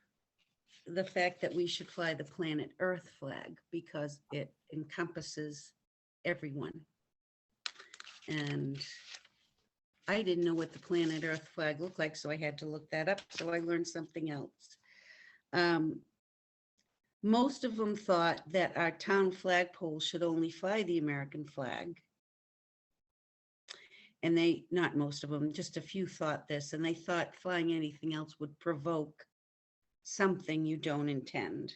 [SPEAKER 10] the fact that we should fly the planet Earth flag because it encompasses everyone. And I didn't know what the planet Earth flag looked like, so I had to look that up. So I learned something else. Most of them thought that our town flagpole should only fly the American flag. And not most of them, just a few thought this, and they thought flying anything else would provoke something you don't intend.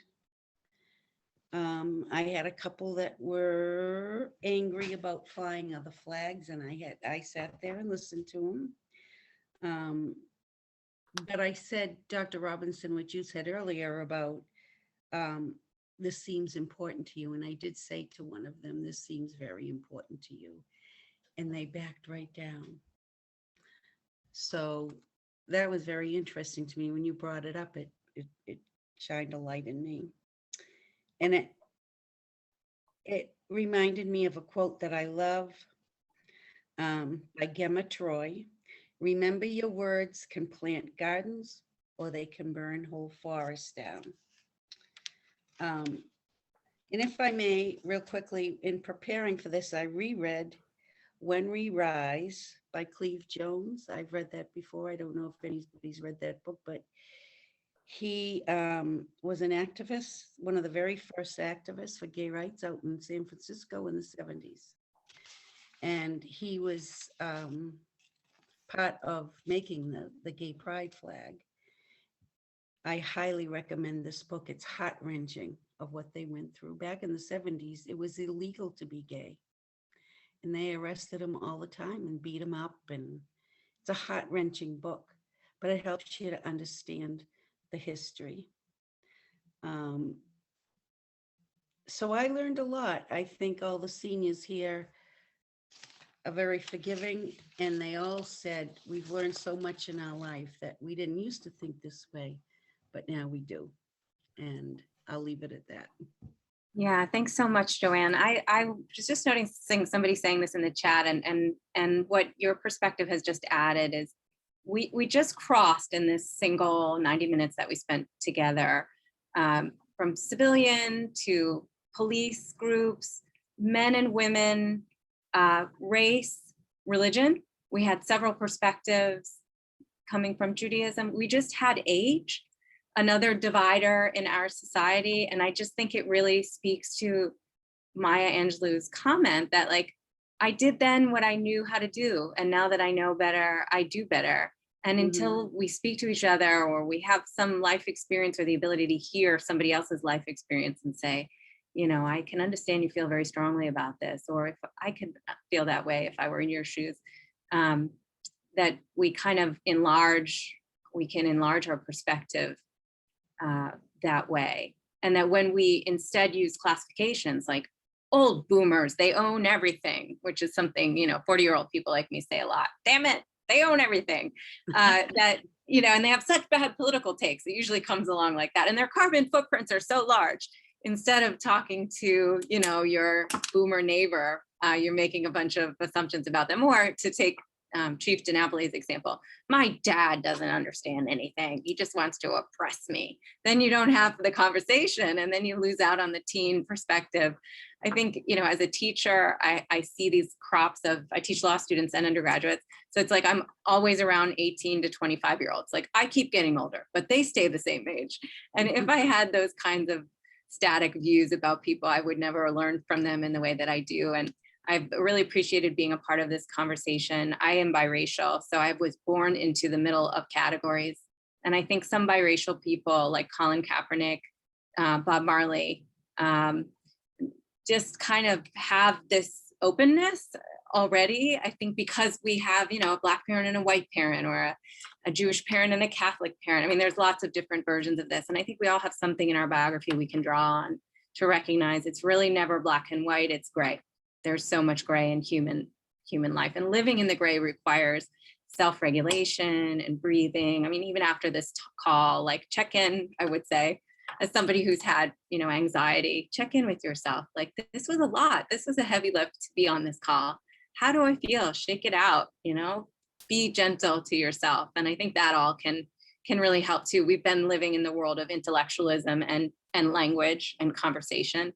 [SPEAKER 10] I had a couple that were angry about flying other flags, and I sat there and listened to them. But I said, Dr. Robinson, what you said earlier about this seems important to you, and I did say to one of them, this seems very important to you. And they backed right down. So that was very interesting to me. When you brought it up, it shined a light in me. And it reminded me of a quote that I love by Gemma Troy. Remember, your words can plant gardens or they can burn whole forests down. And if I may, real quickly, in preparing for this, I reread When We Rise by Cleve Jones. I've read that before. I don't know if anybody's read that book, but he was an activist, one of the very first activists for gay rights out in San Francisco in the 70s. And he was part of making the gay pride flag. I highly recommend this book. It's heart-wrenching of what they went through. Back in the 70s, it was illegal to be gay. And they arrested him all the time and beat him up. And it's a heart-wrenching book, but it helps you to understand the history. So I learned a lot. I think all the seniors here are very forgiving, and they all said, we've learned so much in our life that we didn't used to think this way, but now we do. And I'll leave it at that.
[SPEAKER 2] Yeah, thanks so much, Joanne. I was just noticing somebody saying this in the chat, and what your perspective has just added is we just crossed in this single 90 minutes that we spent together, from civilian to police groups, men and women, race, religion. We had several perspectives coming from Judaism. We just had age, another divider in our society. And I just think it really speaks to Maya Angelou's comment that, like, I did then what I knew how to do. And now that I know better, I do better. And until we speak to each other, or we have some life experience or the ability to hear somebody else's life experience and say, you know, I can understand you feel very strongly about this, or if I could feel that way if I were in your shoes, that we kind of we can enlarge our perspective that way. And that when we instead use classifications like old boomers, they own everything, which is something, 40-year-old people like me say a lot. Damn it, they own everything. That, and they have such bad political takes. It usually comes along like that. And their carbon footprints are so large. Instead of talking to, your boomer neighbor, you're making a bunch of assumptions about them. Or to take Chief DiNapoli's example, my dad doesn't understand anything. He just wants to oppress me. Then you don't have the conversation, and then you lose out on the teen perspective. I think, as a teacher, I see these crops of, I teach law students and undergraduates. So it's like, I'm always around 18 to 25-year-olds. Like, I keep getting older, but they stay the same age. And if I had those kinds of static views about people, I would never learn from them in the way that I do. And I've really appreciated being a part of this conversation. I am biracial, so I was born into the middle of categories. And I think some biracial people like Colin Kaepernick, Bob Marley, just kind of have this openness already. I think because we have, a Black parent and a white parent, or a Jewish parent and a Catholic parent. I mean, there's lots of different versions of this. And I think we all have something in our biography we can draw on to recognize it's really never black and white, it's gray. There's so much gray in human life, and living in the gray requires self-regulation and breathing. I mean, even after this call, like, check in, I would say, as somebody who's had, anxiety, check in with yourself. Like, this was a lot. This was a heavy lift to be on this call. How do I feel? Shake it out, be gentle to yourself. And I think that all can really help too. We've been living in the world of intellectualism and language and conversation,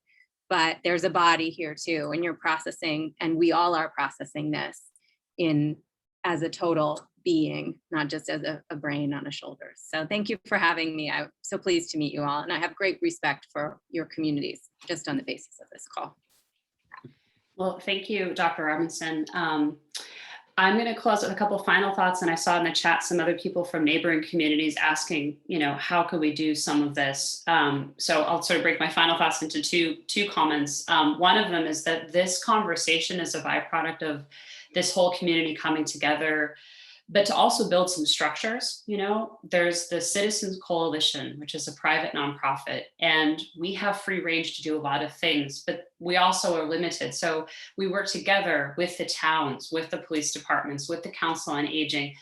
[SPEAKER 2] but there's a body here too, and you're processing, and we all are processing this as a total being, not just as a brain on a shoulder. So thank you for having me. I'm so pleased to meet you all, and I have great respect for your communities just on the basis of this call.
[SPEAKER 1] Well, thank you, Dr. Robinson. I'm going to close with a couple of final thoughts, and I saw in the chat some other people from neighboring communities asking, how could we do some of this? So I'll sort of break my final thoughts into two comments. One of them is that this conversation is a byproduct of this whole community coming together, but to also build some structures. There's the Citizens Coalition, which is a private nonprofit, and we have free range to do a lot of things, but we also are limited. So we work together with the towns, with the police departments, with the Council on Aging.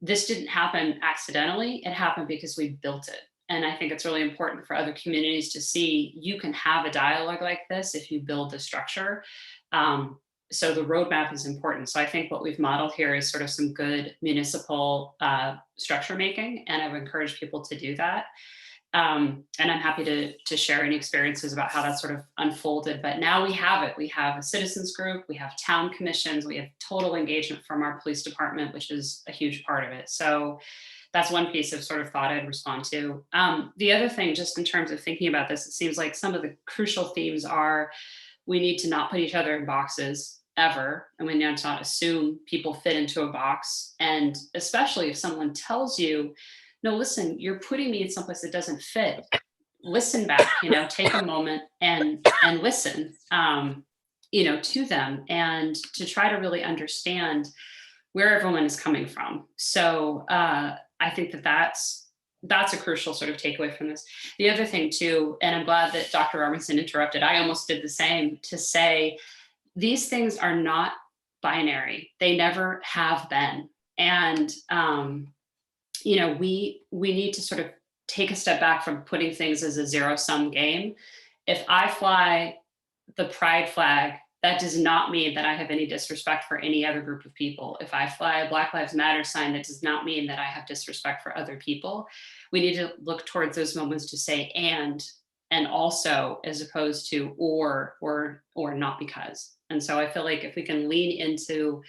[SPEAKER 1] This didn't happen accidentally. It happened because we built it. And I think it's really important for other communities to see you can have a dialogue like this if you build the structure. so the roadmap is important. So I think what we've modeled here is sort of some good municipal structure making, and I would encourage people to do that. And I'm happy to share any experiences about how that sort of unfolded. But now we have it. We have a citizens group, we have town commissions, we have total engagement from our police department, which is a huge part of it. So that's one piece of sort of thought I'd respond to. The other thing, just in terms of thinking about this, it seems like some of the crucial themes are we need to not put each other in boxes ever, and we need to not assume people fit into a box. And especially if someone tells you, no, listen, you're putting me in someplace that doesn't fit. Listen back, take a moment and listen, to them, and to try to really understand where everyone is coming from. So I think that's a crucial sort of takeaway from this. The other thing too, and I'm glad that Dr. Robinson interrupted, I almost did the same, to say these things are not binary. They never have been. And we need to sort of take a step back from putting things as a zero-sum game. If I fly the pride flag, that does not mean that I have any disrespect for any other group of people. If I fly a Black Lives Matter sign, that does not mean that I have disrespect for other people. We need to look towards those moments to say and also, as opposed to or not because. And so I feel like if we can lean into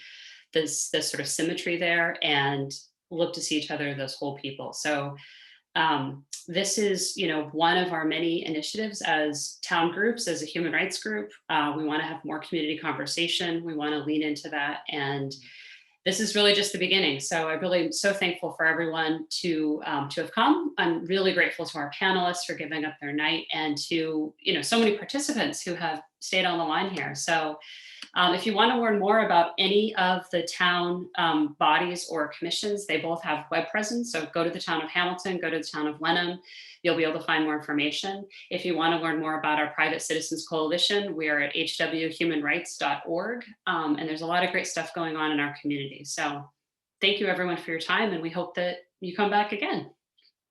[SPEAKER 1] this sort of symmetry there and look to see each other as whole people. So this is, one of our many initiatives as town groups, as a human rights group. We want to have more community conversation. We want to lean into that. And this is really just the beginning. So I really am so thankful for everyone to have come. I'm really grateful to our panelists for giving up their night, and to, so many participants who have stayed on the line here. So if you want to learn more about any of the town bodies or commissions, they both have web presence. So go to the town of Hamilton, go to the town of Wenham. You'll be able to find more information. If you want to learn more about our private citizens coalition, we are at hwhumanrights.org. And there's a lot of great stuff going on in our community. So thank you everyone for your time, and we hope that you come back again.